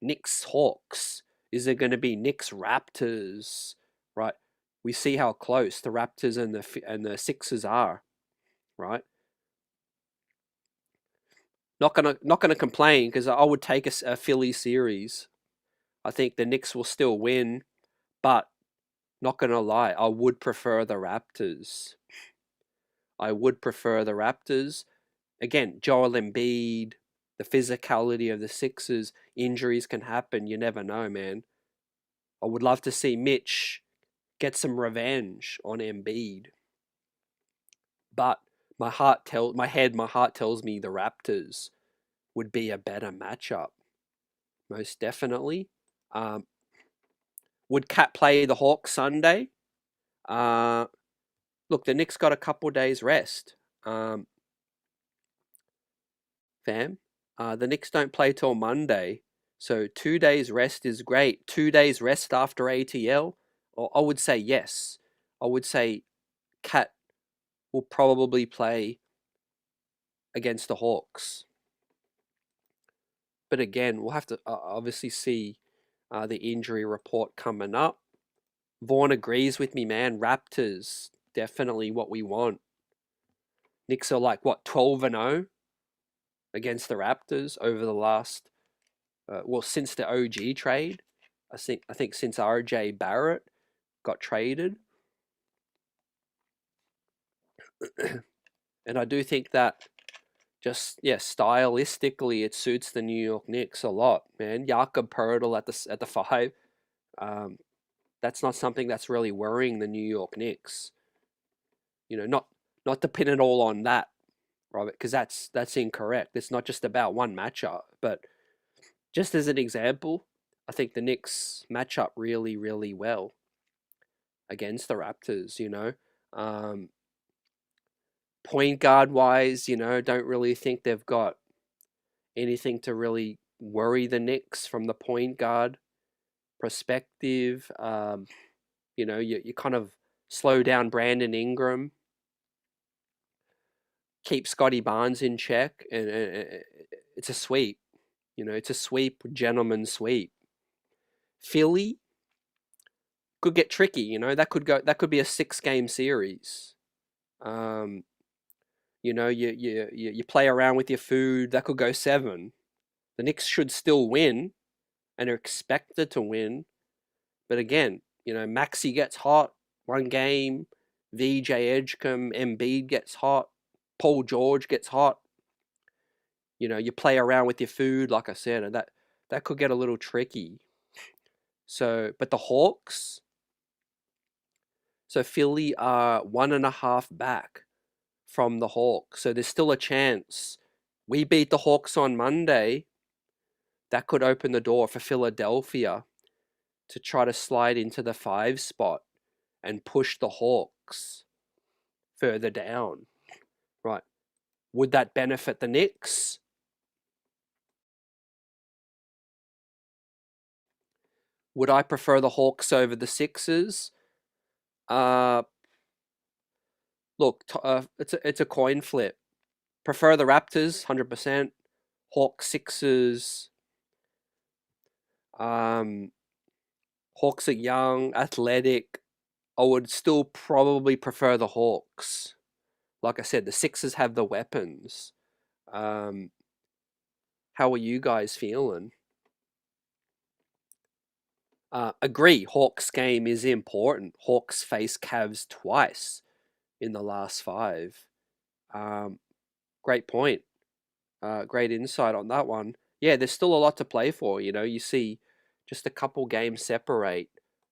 Knicks Hawks? Is it going to be Knicks Raptors? Right? We see how close the Raptors and the Sixers are, right? Not gonna complain because I would take a Philly series. I think the Knicks will still win, but not gonna lie, I would prefer the Raptors. I would prefer the Raptors. Again, Joel Embiid, the physicality of the Sixers, injuries can happen. You never know, man. I would love to see Mitch get some revenge on Embiid, but my heart tells me the Raptors would be a better matchup, most definitely. Would Cat play the Hawks Sunday? Look, the Knicks got a couple days rest. Fam, the Knicks don't play till Monday, so 2 days rest is great. 2 days rest after ATL, I would say yes. I would say Cat will probably play against the Hawks. But again, we'll have to obviously see the injury report coming up. Vaughn agrees with me, man. Raptors, definitely what we want. Knicks are like, what, 12-0 against the Raptors over the last, since the OG trade. I think since RJ Barrett got traded. And I do think that stylistically it suits the New York Knicks a lot, man. Jakob Poeltl at the 5. That's not something that's really worrying the New York Knicks. Not to pin it all on that, Robert, because that's incorrect. It's not just about one matchup, but just as an example, I think the Knicks match up really, really well against the Raptors. Point guard wise, don't really think they've got anything to really worry the Knicks from the point guard perspective. You kind of slow down Brandon Ingram, keep Scotty Barnes in check, and it's a sweep. It's a sweep, gentleman's sweep. Philly could get tricky. That could be a 6-game series. You play around with your food. That could go 7. The Knicks should still win, and are expected to win. But again, Maxey gets hot 1 game. VJ Edgecombe, Embiid gets hot. Paul George gets hot. You play around with your food, like I said, and that could get a little tricky. So, but the Hawks, so Philly are 1.5 back from the Hawks. So there's still a chance. We beat the Hawks on Monday. That could open the door for Philadelphia to try to slide into the 5 spot and push the Hawks further down. Right. Would that benefit the Knicks? Would I prefer the Hawks over the Sixers? Look, it's a coin flip. Prefer the Raptors, 100%. Hawks, Sixers. Um, Hawks are young, athletic. I would still probably prefer the Hawks. Like I said, the Sixers have the weapons. Um, how are you guys feeling? Agree, Hawks game is important. Hawks face Cavs twice in the last five. Um, great point. Great insight on that one. Yeah, there's still a lot to play for. You know, you see just a couple games separate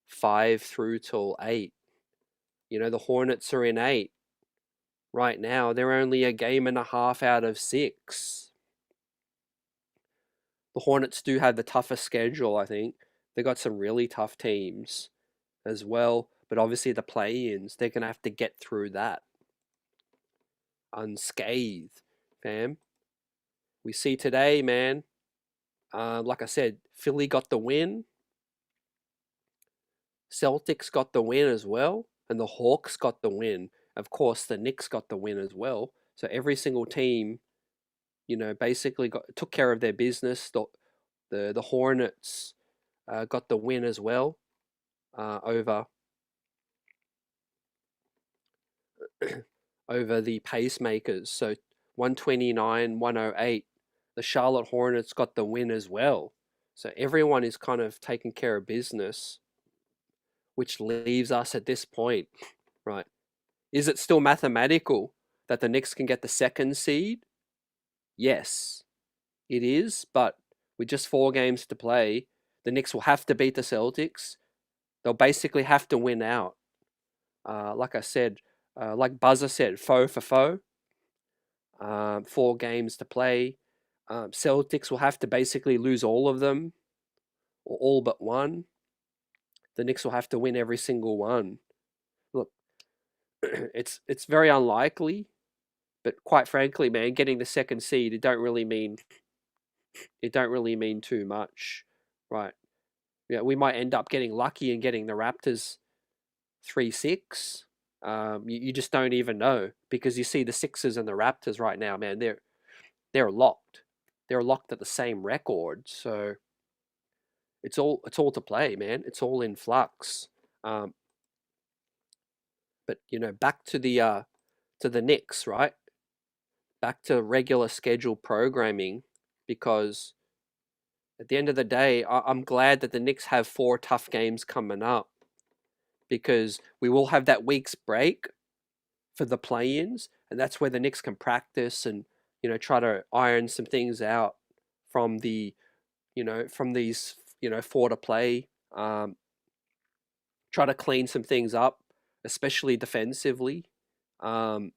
5 through till 8. You know, the Hornets are in 8 right now. They're only a game and a half out of 6. The Hornets do have the toughest schedule, I think. They got some really tough teams as well, but obviously the play-ins, they're going to have to get through that unscathed, fam. We see today, man, like I said, Philly got the win. Celtics got the win as well, and the Hawks got the win. Of course, the Knicks got the win as well. So every single team, you know, basically took care of their business. The Hornets got the win as well over over the pacemakers. So 129-108. The Charlotte Hornets got the win as well. So everyone is kind of taking care of business, which leaves us at this point, right? Is it still mathematical that the Knicks can get the second seed? Yes, it is, but with just 4 games to play, the Knicks will have to beat the Celtics. They'll basically have to win out. Like I said, like Buzzer said, foe for foe. 4 games to play. Celtics will have to basically lose all of them, or all but one. The Knicks will have to win every single one. Look, it's very unlikely, but quite frankly, man, getting the second seed, it don't really mean too much, right? Yeah, we might end up getting lucky and getting the Raptors 3-6. You just don't even know, because you see the Sixers and the Raptors right now, man. They're locked. They're locked at the same record, so it's all to play, man. It's all in flux. But you know, back to the Knicks, right? Back to regular schedule programming, because at the end of the day, I'm glad that the Knicks have 4 tough games coming up, because we will have that week's break for the play-ins, and that's where the Knicks can practice and, you know, try to iron some things out from from these, 4 to play. Try to clean some things up, especially defensively. Um,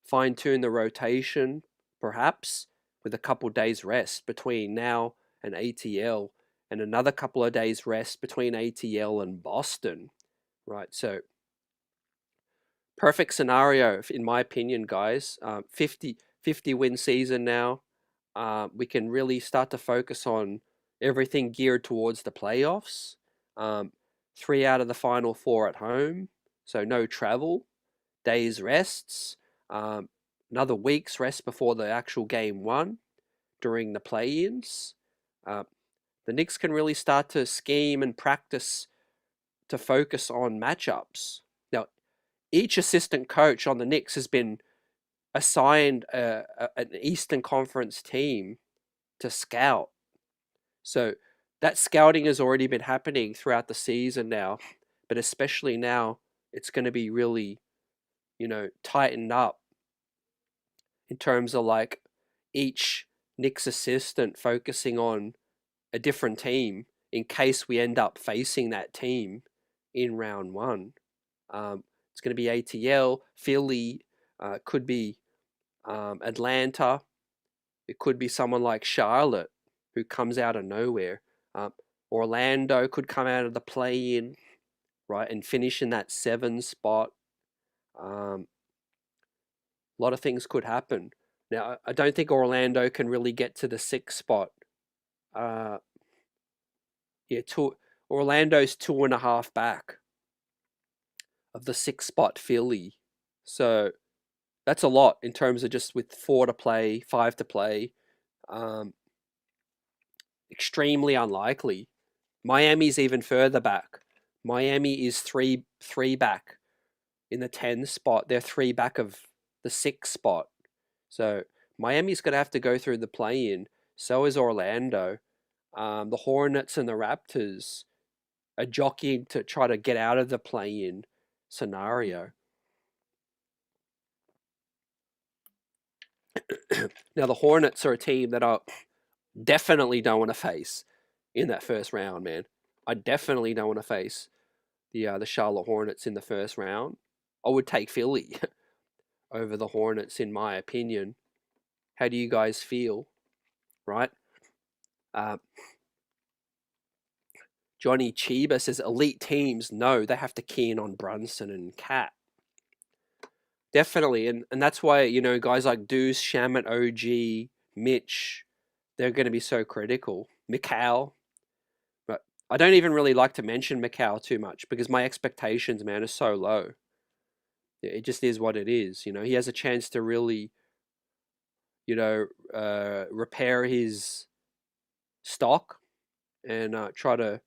Fine tune the rotation, perhaps, with a couple days rest between now and ATL, and another couple of days rest between ATL and Boston, right? So perfect scenario, in my opinion, guys. 50 win season now. We can really start to focus on everything geared towards the playoffs. 3 out of the final 4 at home, so no travel, days rests, another week's rest before the actual game 1 during the play-ins. The Knicks can really start to scheme and practice to focus on matchups. Now, each assistant coach on the Knicks has been assigned an Eastern Conference team to scout. So that scouting has already been happening throughout the season now, but especially now, it's going to be really, tightened up in terms of like each Knicks assistant focusing on a different team in case we end up facing that team in round 1. It's going to be ATL, Philly, could be Atlanta. It could be someone like Charlotte, who comes out of nowhere. Orlando could come out of the play-in, right, and finish in that 7 spot. A lot of things could happen. Now, I don't think Orlando can really get to the 6th spot. Orlando's 2.5 back of the 6th spot Philly. So that's a lot in terms of just with 4 to play, 5 to play. Um, Extremely unlikely. Miami's even further back. Miami is three back in the 10 spot. They're 3 back of the 6 spot. So Miami's going to have to go through the play-in. So is Orlando. The Hornets and the Raptors are jockeying to try to get out of the play-in scenario. Now the Hornets are a team that I definitely don't want to face in that first round, man. I definitely don't want to face the Charlotte Hornets in the first round. I would take Philly over the Hornets, in my opinion. How do you guys feel? Right? Johnny Chiba says elite teams, no, they have to key in on Brunson and Cat. Definitely, and that's why, you know, guys like Deuce, Shamit, OG, Mitch, they're going to be so critical. Mikal, but I don't even really like to mention Mikal too much because my expectations, man, are so low. It just is what it is. You know, he has a chance to really, you know, repair his stock and try to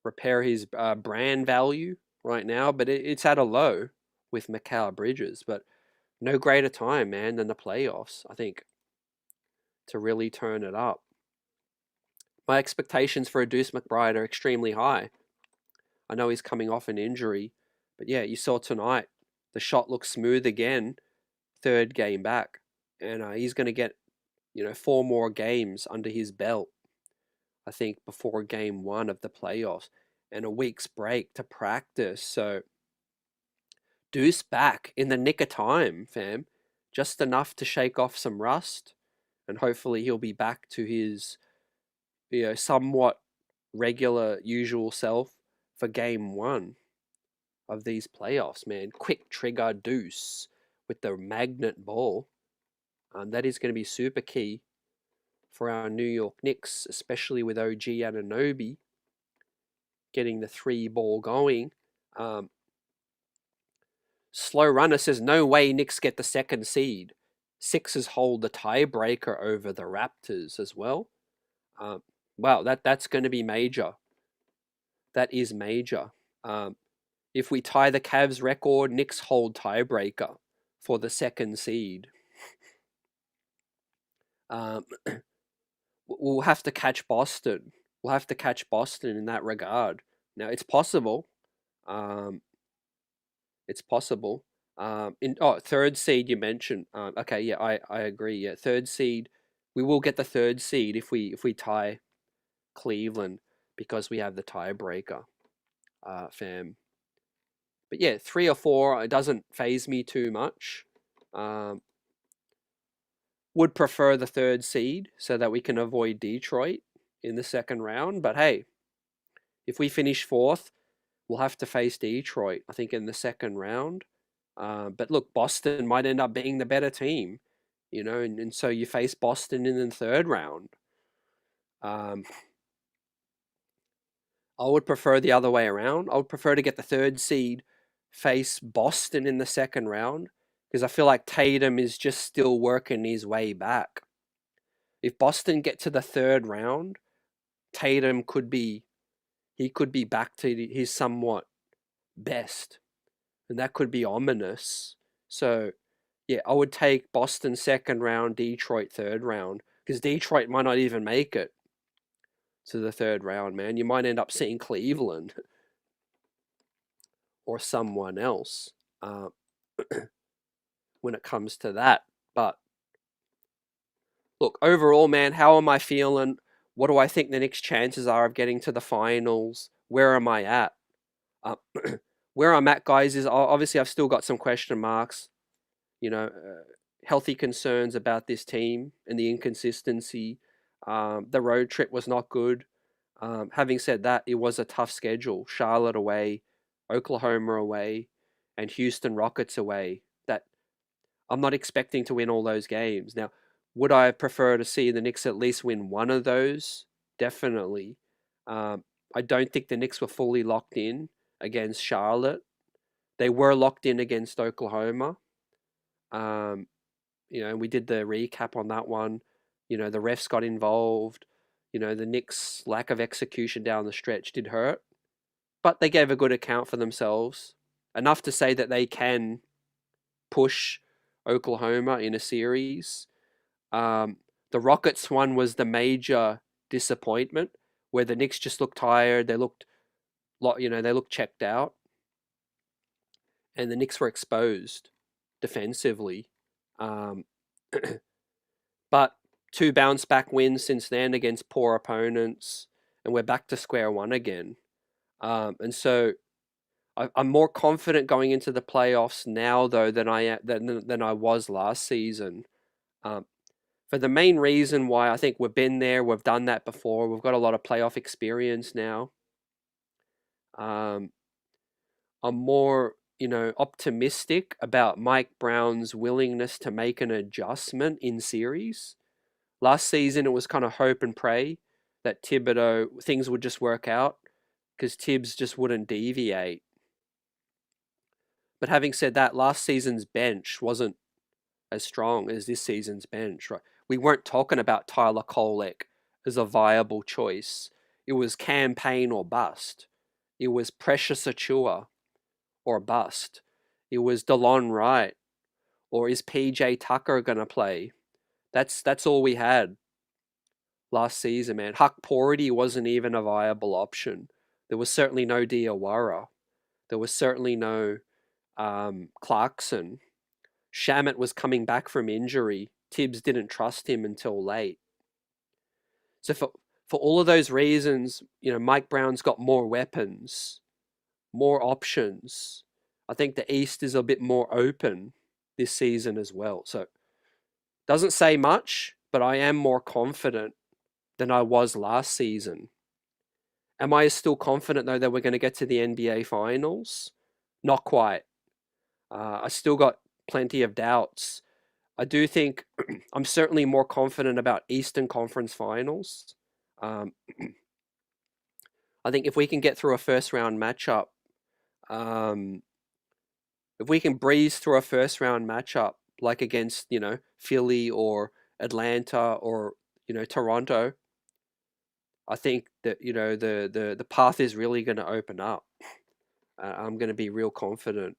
repair his brand value right now, but it's at a low with Mikal Bridges. But no greater time, man, than the playoffs, I think, to really turn it up. My expectations for a Deuce McBride are extremely high. I know he's coming off an injury, but yeah, you saw tonight, the shot looks smooth again, third game back, and he's going to get, you know, 4 more games under his belt, I think, before game 1 of the playoffs, and a week's break to practice. So Deuce back in the nick of time, fam. Just enough to shake off some rust, and hopefully he'll be back to his, you know, somewhat regular, usual self for game 1 of these playoffs, man. Quick trigger Deuce with the magnet ball. That is going to be super key for our New York Knicks, especially with OG Anunoby getting the 3 ball going. Slow Runner says, no way Knicks get the 2nd seed. Sixers hold the tiebreaker over the Raptors as well. Wow, that's going to be major. That is major. If we tie the Cavs record, Knicks hold tiebreaker for the 2nd seed. We'll have to catch Boston. We'll have to catch Boston in that regard. Now, it's possible. It's possible. In 3rd seed you mentioned. Okay, yeah, I agree. Yeah, 3rd seed. We will get the 3rd seed if we tie Cleveland because we have the tiebreaker, fam. But yeah, 3 or 4, it doesn't phase me too much. Would prefer the 3rd seed so that we can avoid Detroit in the 2nd round. But hey, if we finish 4th, we'll have to face Detroit, I think, in the 2nd round. But look, Boston might end up being the better team, you know, and so you face Boston in the 3rd round. I would prefer the other way around. I would prefer to get the 3rd seed, face Boston in the 2nd round, because I feel like Tatum is just still working his way back. If Boston get to the 3rd round, Tatum could be back to his somewhat best, and that could be ominous. So yeah, I would take Boston 2nd round, Detroit 3rd round, because Detroit might not even make it to the 3rd round, man. You might end up seeing Cleveland or someone else when it comes to that. But look, overall, man, how am I feeling? What do I think the Knicks' chances are of getting to the finals? Where am I at? Where I'm at, guys, is obviously I've still got some question marks. You know, healthy concerns about this team and the inconsistency. The road trip was not good. Having said that, it was a tough schedule. Charlotte away, Oklahoma away, and Houston Rockets away. That I'm not expecting to win all those games. Now, would I prefer to see the Knicks at least win one of those? Definitely. I don't think the Knicks were fully locked in against Charlotte. They were locked in against Oklahoma. Um, we did the recap on that one. The refs got involved. The Knicks' lack of execution down the stretch did hurt, but they gave a good account for themselves. Enough to say that they can push Oklahoma in a series. The Rockets one was the major disappointment, where the Knicks just looked tired. They looked, they looked checked out, and the Knicks were exposed defensively. Um, but 2 bounce back wins since then against poor opponents, and we're back to square one again. And so I'm more confident going into the playoffs now, though, than I was last season. For the main reason why I think we've been there, we've done that before. We've got a lot of playoff experience now. I'm more, optimistic about Mike Brown's willingness to make an adjustment in series. Last season, it was kind of hope and pray that Thibodeau, things would just work out because Tibbs just wouldn't deviate. But having said that, last season's bench wasn't as strong as this season's bench, right? We weren't talking about Tyler Kolek as a viable choice. It was campaign or bust. It was Precious Achua or bust. It was DeLon Wright, or is PJ Tucker gonna play? That's all we had last season, man. Huck Porty wasn't even a viable option. There was certainly no Diawara. There was certainly no Clarkson. Shamet was coming back from injury. Tibbs didn't trust him until late. So for all of those reasons, Mike Brown's got more weapons, more options. I think the East is a bit more open this season as well. So doesn't say much, but I am more confident than I was last season. Am I still confident, though, that we're going to get to the NBA Finals? Not quite. I still got plenty of doubts. I do think I'm certainly more confident about Eastern Conference Finals. I think if we can get through a first round matchup, if we can breeze through a first round matchup like against Philly or Atlanta or Toronto, I think that the path is really going to open up. I'm going to be real confident.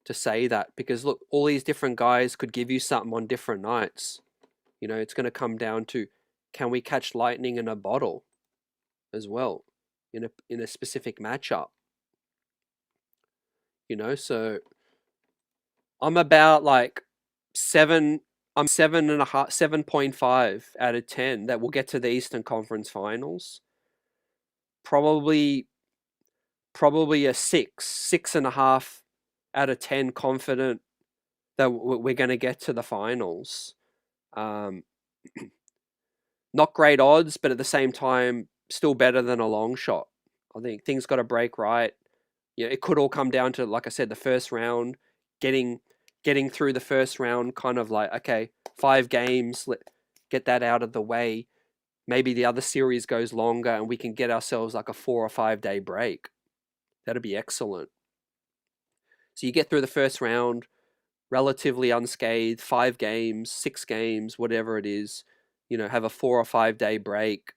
To say that, because look, all these different guys could give you something on different nights. It's going to come down to, can we catch lightning in a bottle as well in a specific matchup? So I'm about like 7.5 out of 10 that will get to the Eastern Conference Finals. Probably a 6.5 out of 10 confident that we're going to get to the finals. Not great odds, but at the same time, still better than a long shot. I think things got to break right. It could all come down to, like I said, the first round, getting through the first round, kind of like, okay, 5 games, get that out of the way. Maybe the other series goes longer and we can get ourselves like a 4 or 5 day break. That'd be excellent. So you get through the first round relatively unscathed, 5 games, 6 games, whatever it is, have a 4 or 5 day break.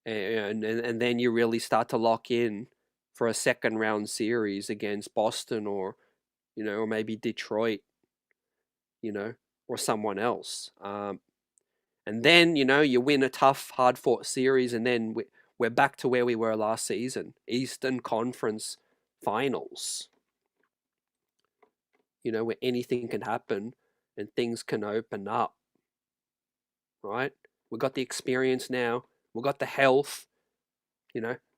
And then you really start to lock in for a second round series against Boston or maybe Detroit, or someone else. And then, you win a tough, hard fought series, and then we're back to where we were last season, Eastern Conference Finals. Where anything can happen and things can open up, right? We've got the experience now. We've got the health,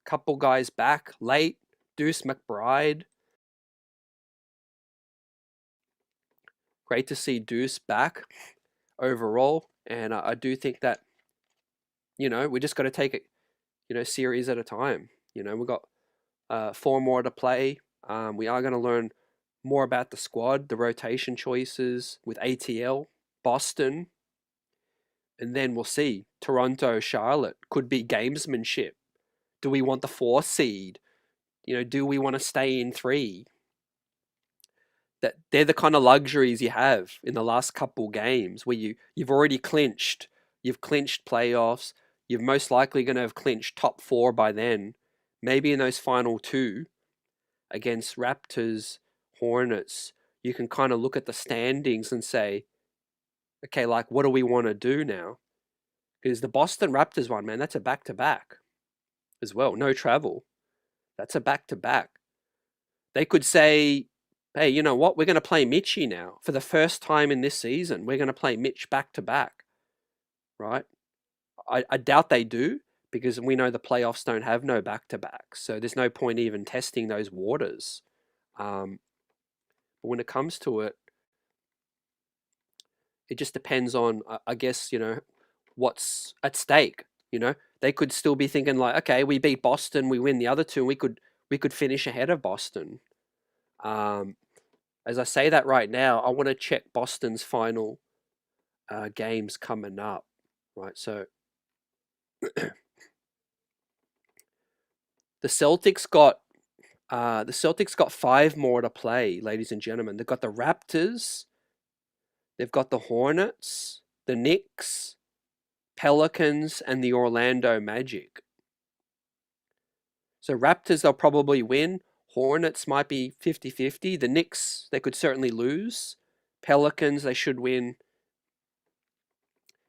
couple guys back late. Deuce McBride. Great to see Deuce back overall. And I do think that, we just got to take it, series at a time. We've got 4 more to play. We are going to learn more about the squad, the rotation choices with ATL, Boston, and then we'll see. Toronto, Charlotte could be gamesmanship. Do we want the 4 seed? Do we want to stay in 3? that they're the kind of luxuries you have in the last couple games where you've already clinched, you've clinched playoffs, you're most likely going to have clinched top 4 by then. Maybe in those final 2 against Raptors, Hornets, you can kind of look at the standings and say, okay, like, what do we want to do now? Because the Boston Raptors one, man, that's a back-to-back as well. No travel. That's a back-to-back. They could say, hey, you know what? We're going to play Mitchie now. For the first time in this season, we're going to play Mitch back-to-back, right? I doubt they do, because we know the playoffs don't have no back-to-backs. So there's no point even testing those waters. But when it comes to it, it just depends on, I guess, what's at stake. They could still be thinking like, okay, we beat Boston, we win the other 2, and we could finish ahead of Boston. As I say that right now, I want to check Boston's final games coming up, right? So the Celtics got 5 more to play, ladies and gentlemen. They've got the Raptors, they've got the Hornets, the Knicks, Pelicans, and the Orlando Magic. So Raptors, they'll probably win. Hornets might be 50-50. The Knicks, they could certainly lose. Pelicans, they should win.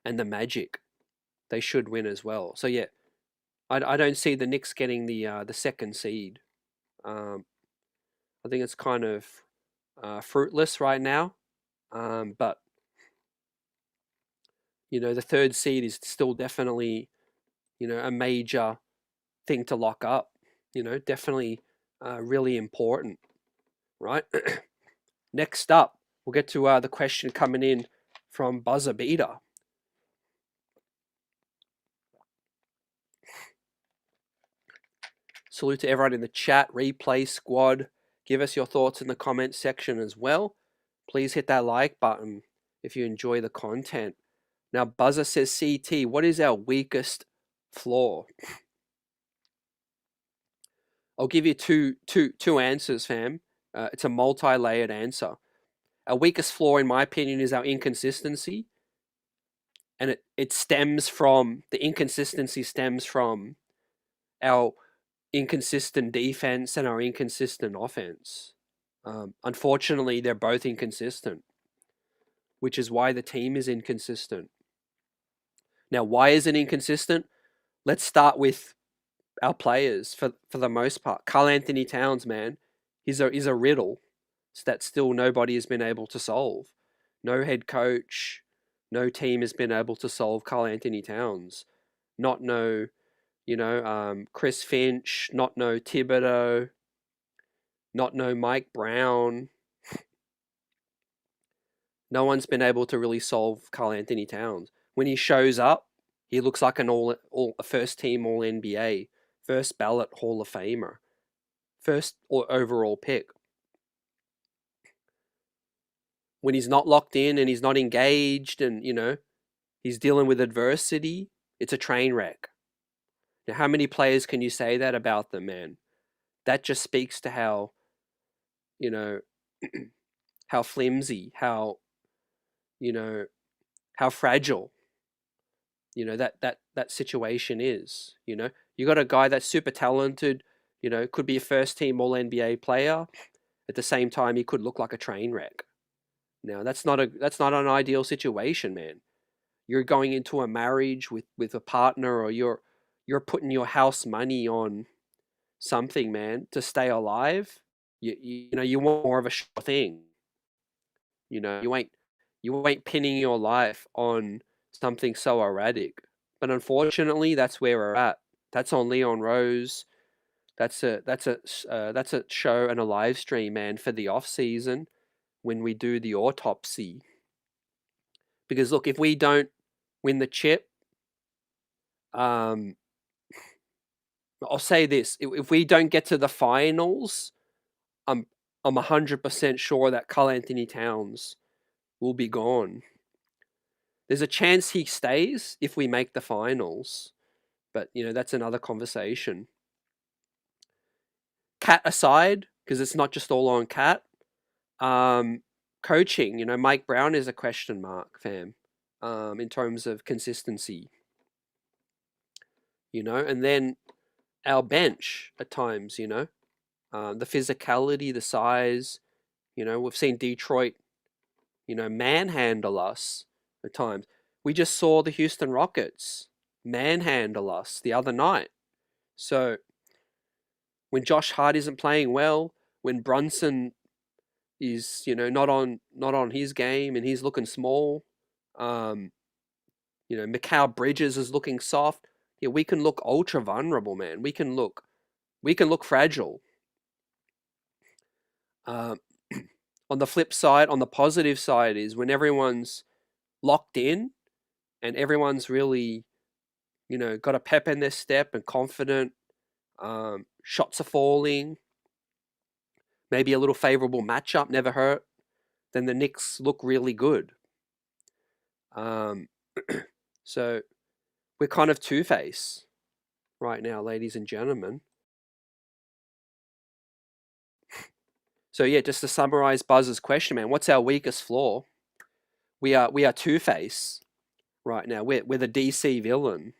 And the Magic, they should win as well. So yeah, I don't see the Knicks getting the second seed. I think it's kind of fruitless right now. But the third seed is still definitely a major thing to lock up. Definitely really important, right? Next up, we'll get to the question coming in from Buzzer Beater. Salute to everyone in the chat, replay squad. Give us your thoughts in the comments section as well. Please hit that like button if you enjoy the content. Now, Buzzer says, CT, what is our weakest flaw? I'll give you two answers, fam. It's a multi-layered answer. Our weakest flaw, in my opinion, is our inconsistency. And the inconsistency stems from our inconsistent defense and our inconsistent offense. Unfortunately, they're both inconsistent, which is why the team is inconsistent. Now, why is it inconsistent? Let's start with our players for the most part. Karl Anthony Towns, man, he's a riddle that still nobody has been able to solve. No head coach, no team has been able to solve Karl Anthony Towns. Not no, Chris Finch, not no Thibodeau, not no Mike Brown. No one's been able to really solve Karl Anthony Towns. When he shows up, he looks like a first team All NBA, first ballot Hall of Famer, first or overall pick. When he's not locked in and he's not engaged and, he's dealing with adversity, it's a train wreck. Now, how many players can you say that about them, man? That just speaks to how, how flimsy, how fragile, that situation is. You got a guy that's super talented, could be a first team All NBA player. At the same time, he could look like a train wreck. Now, that's not an ideal situation, man. You're going into a marriage with a partner, or you're putting your house money on something, man, to stay alive. You want more of a sure thing. You ain't pinning your life on something so erratic. But unfortunately, that's where we're at. That's on Leon Rose. That's a show and a live stream, man, for the off season when we do the autopsy. Because look, if we don't win the chip, I'll say this: if we don't get to the finals, I'm 100% sure that Karl Anthony Towns will be gone. There's a chance he stays if we make the finals, but that's another conversation. Cat aside, because it's not just all on Cat. Coaching, Mike Brown is a question mark, fam, in terms of consistency, and then our bench at times, the physicality, the size, we've seen Detroit, manhandle us at times. We just saw the Houston Rockets manhandle us the other night. So when Josh Hart isn't playing well, when Brunson is, not on his game and he's looking small, Mikal Bridges is looking soft. Yeah, we can look ultra vulnerable, man. We can look fragile. On the flip side, on the positive side, is when everyone's locked in and everyone's really, got a pep in their step and confident. Shots are falling. Maybe a little favorable matchup never hurt. Then the Knicks look really good. So we're kind of two-face right now, ladies and gentlemen. So yeah, just to summarize Buzz's question, man, what's our weakest flaw? We are two-face right now. We're the DC villain.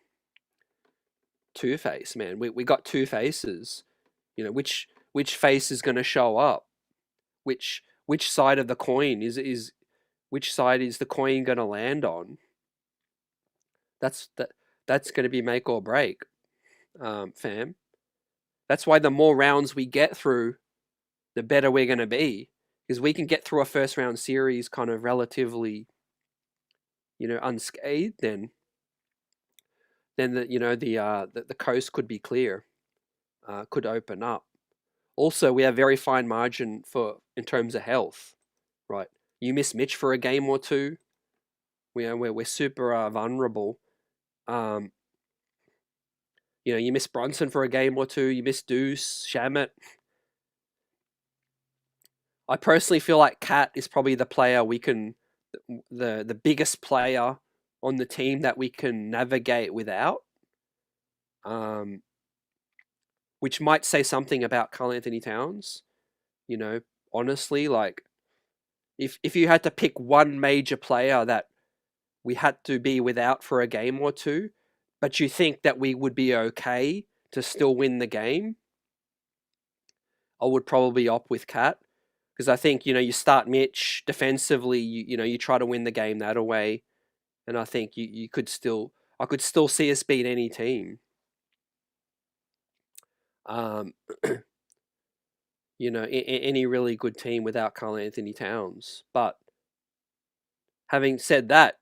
Two-face, man. We got two faces. Which face is going to show up? Which side of the coin is which side is the coin going to land on? That's going to be make or break, fam. That's why the more rounds we get through, the better we're going to be, because we can get through a first round series kind of relatively, unscathed. Then the coast could be clear, could open up. Also, we have very fine margin in terms of health, right? You miss Mitch for a game or two, we're super vulnerable. You miss Brunson for a game or two. You miss Deuce, Shamit. I personally feel like Cat is probably the player the biggest player on the team that we can navigate without. Which might say something about Karl Anthony Towns. Honestly, like if you had to pick one major player that we had to be without for a game or two, but you think that we would be okay to still win the game, I would probably opt with Cat, because I think you start Mitch defensively, you try to win the game that way, and I think I could still see us beat any team. Any really good team without Karl Anthony Towns. But having said that,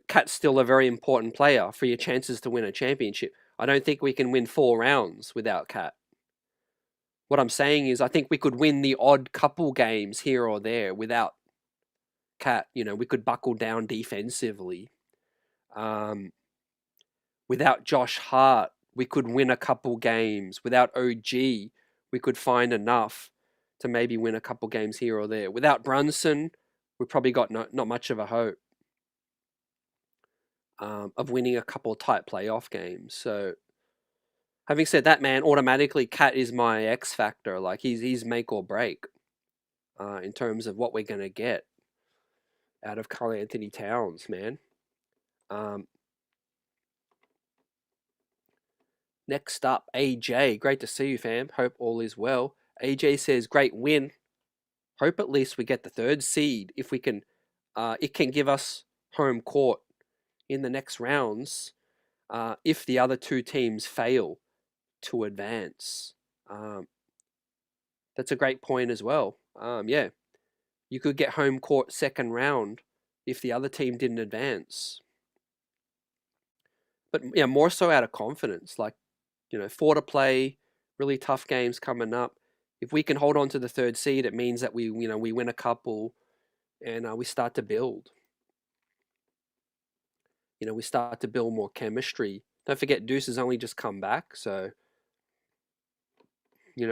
Cat's still a very important player for your chances to win a championship. I don't think we can win 4 rounds without Cat. What I'm saying is I think we could win the odd couple games here or there without Cat. We could buckle down defensively. Without Josh Hart, we could win a couple games. Without OG, we could find enough to maybe win a couple games here or there. Without Brunson, we probably got not much of a hope of winning a couple tight playoff games. So, having said that, man, automatically Cat is my X factor. Like he's make or break in terms of what we're gonna get out of Karl Anthony Towns, man. Next up, AJ. Great to see you, fam. Hope all is well. AJ says, great win. Hope at least we get the 3rd seed. If we can, it can give us home court in the next rounds if the other 2 teams fail to advance. That's a great point as well. Yeah, you could get home court 2nd round if the other team didn't advance. But yeah, more so out of confidence. Like, 4 to play, really tough games coming up. If we can hold on to the 3rd seed, it means that we win a couple and we start to build. We start to build more chemistry. Don't forget, Deuce has only just come back. So,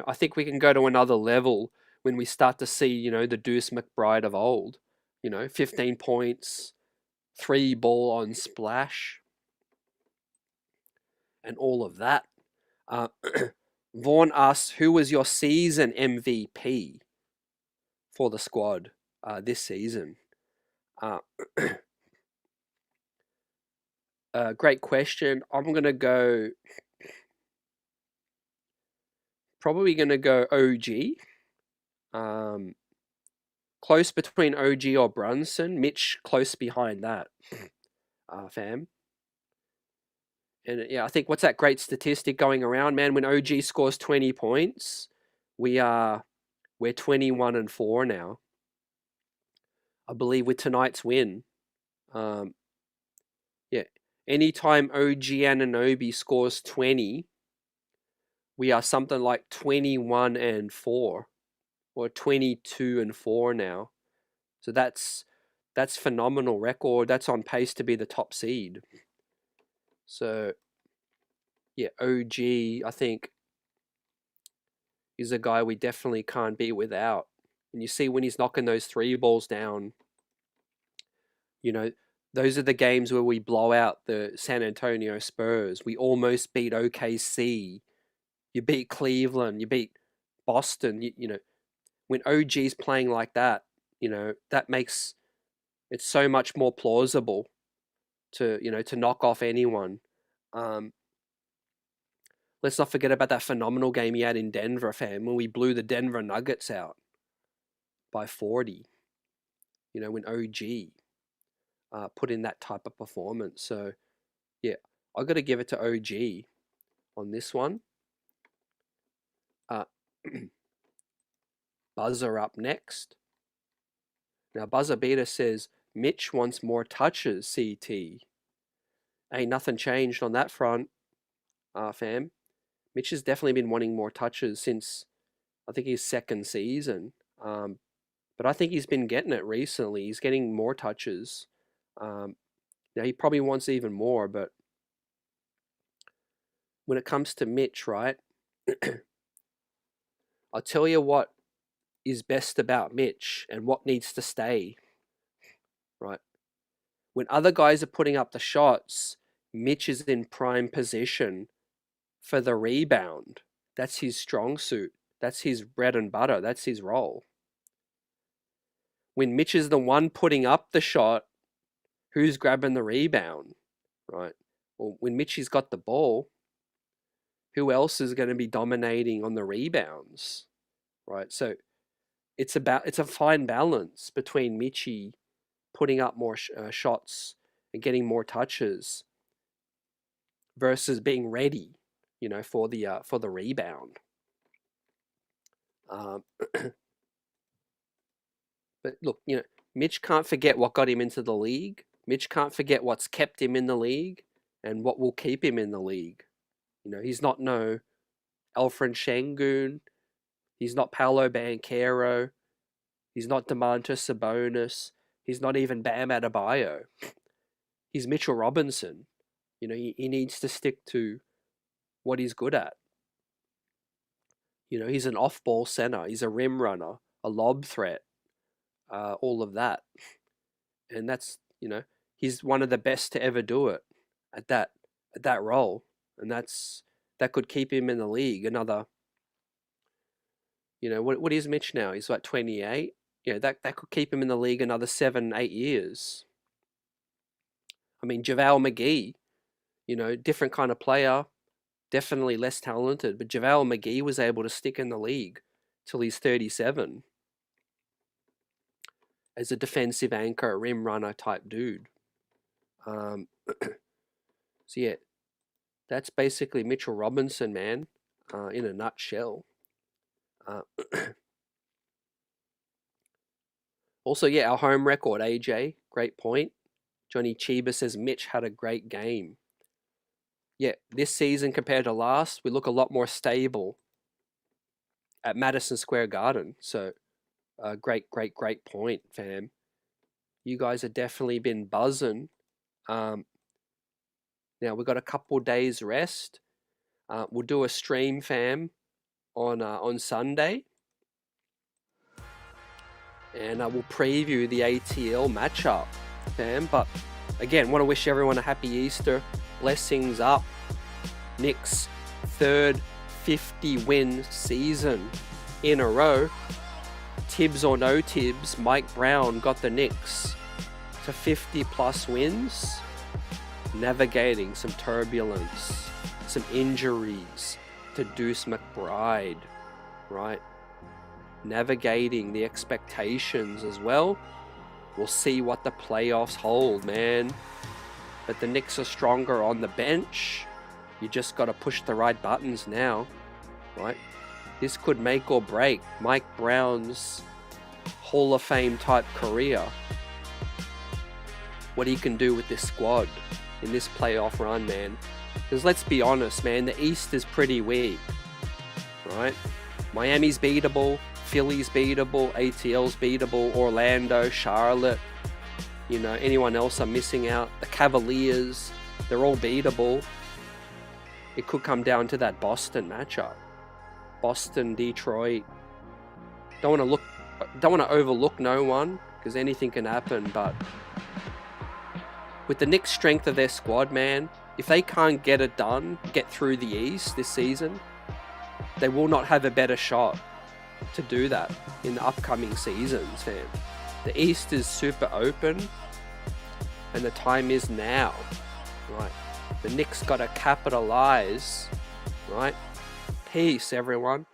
I think we can go to another level when we start to see, the Deuce McBride of old. 15 points, 3 ball on splash, and all of that. Vaughn asks, who was your season MVP? for the squad this season? Great question. I'm going to go... Probably going to go OG. Close between OG or Brunson. Mitch close behind that, fam. And yeah, I think what's that great statistic going around, man? When OG scores 20 points, we're 21-4 now. I believe with tonight's win. Yeah, anytime OG Anunoby scores 20, we are something like 21-4 or 22-4 now. So that's phenomenal record. That's on pace to be the top seed. So yeah, OG, I think, is a guy we definitely can't be without. And you see when he's knocking those 3 balls down, you know, those are the games where we blow out the San Antonio Spurs. We almost beat OKC. You beat Cleveland. You beat Boston. You know, when OG's playing like that, you know, that makes it so much more plausible to, you know, to knock off anyone. Let's not forget about that phenomenal game he had in Denver, fam, when we blew the Denver Nuggets out by 40. You know, when OG put in that type of performance. So, yeah, I've got to give it to OG on this one. Buzzer up next. Now, Buzzer Beater says, Mitch wants more touches, CT. Ain't nothing changed on that front, fam. Mitch has definitely been wanting more touches since, I think, his second season. But I think he's been getting it recently. He's getting more touches. Now, he probably wants even more, but when it comes to Mitch, right, I'll tell you what is best about Mitch and what needs to stay, right? When other guys are putting up the shots, Mitch is in prime position for the rebound. That's his strong suit. That's his bread and butter. That's his role. When Mitch is the one putting up the shot, who's grabbing the rebound, right? Well, when Mitchie's got the ball, who else is going to be dominating on the rebounds, right? So it's a fine balance between Mitchie putting up more shots and getting more touches versus being ready, you know, for the rebound. But look, you know, Mitch can't forget what got him into the league. Mitch can't forget what's kept him in the league and what will keep him in the league. You know, he's not no Alfred Şengün. He's not Paolo Banchero. He's not Domantas Sabonis. He's not even Bam Adebayo. He's Mitchell Robinson. You know, he needs to stick to what he's good at. You know, he's an off-ball center. He's a rim runner, a lob threat, all of that. And that's, you know, he's one of the best to ever do it at that role. And that could keep him in the league another, you know, what is Mitch now? He's like 28. Yeah, that could keep him in the league another 7-8 years. I mean, JaVale McGee, you know, different kind of player, definitely less talented, but JaVale McGee was able to stick in the league till he's 37 as a defensive anchor, rim runner type dude. So yeah, that's basically Mitchell Robinson, man, in a nutshell. Also, yeah, our home record, AJ, great point. Johnny Chiba says Mitch had a great game. Yeah, this season compared to last, we look a lot more stable at Madison Square Garden. So, great point, fam. You guys have definitely been buzzing. Now, we've got a couple days rest. We'll do a stream, fam, on Sunday. And we'll preview the ATL matchup, fam. But again, want to wish everyone a happy Easter. Blessings up. Knicks' third 50-win season in a row. Tibbs or no Tibbs, Mike Brown got the Knicks to 50 plus wins, navigating some turbulence, some injuries to Deuce McBride, right? Navigating the expectations as well. We'll see what the playoffs hold, man. But the Knicks are stronger on the bench. You just got to push the right buttons now, right? This could make or break Mike Brown's Hall of Fame type career. What he can do with this squad in this playoff run, man. Because let's be honest, man, the East is pretty weak, right? Miami's beatable, Philly's beatable, ATL's beatable, Orlando, Charlotte, you know, anyone else I'm missing out, the Cavaliers, they're all beatable. It could come down to that Boston matchup. Boston, Detroit. Don't want to overlook no one, because anything can happen, but with the Knicks' strength of their squad, man, if they can't get it done, get through the East this season, they will not have a better shot to do that in the upcoming seasons, fam. The East is super open, and the time is now, right? The Knicks got to capitalize, right? Peace, everyone.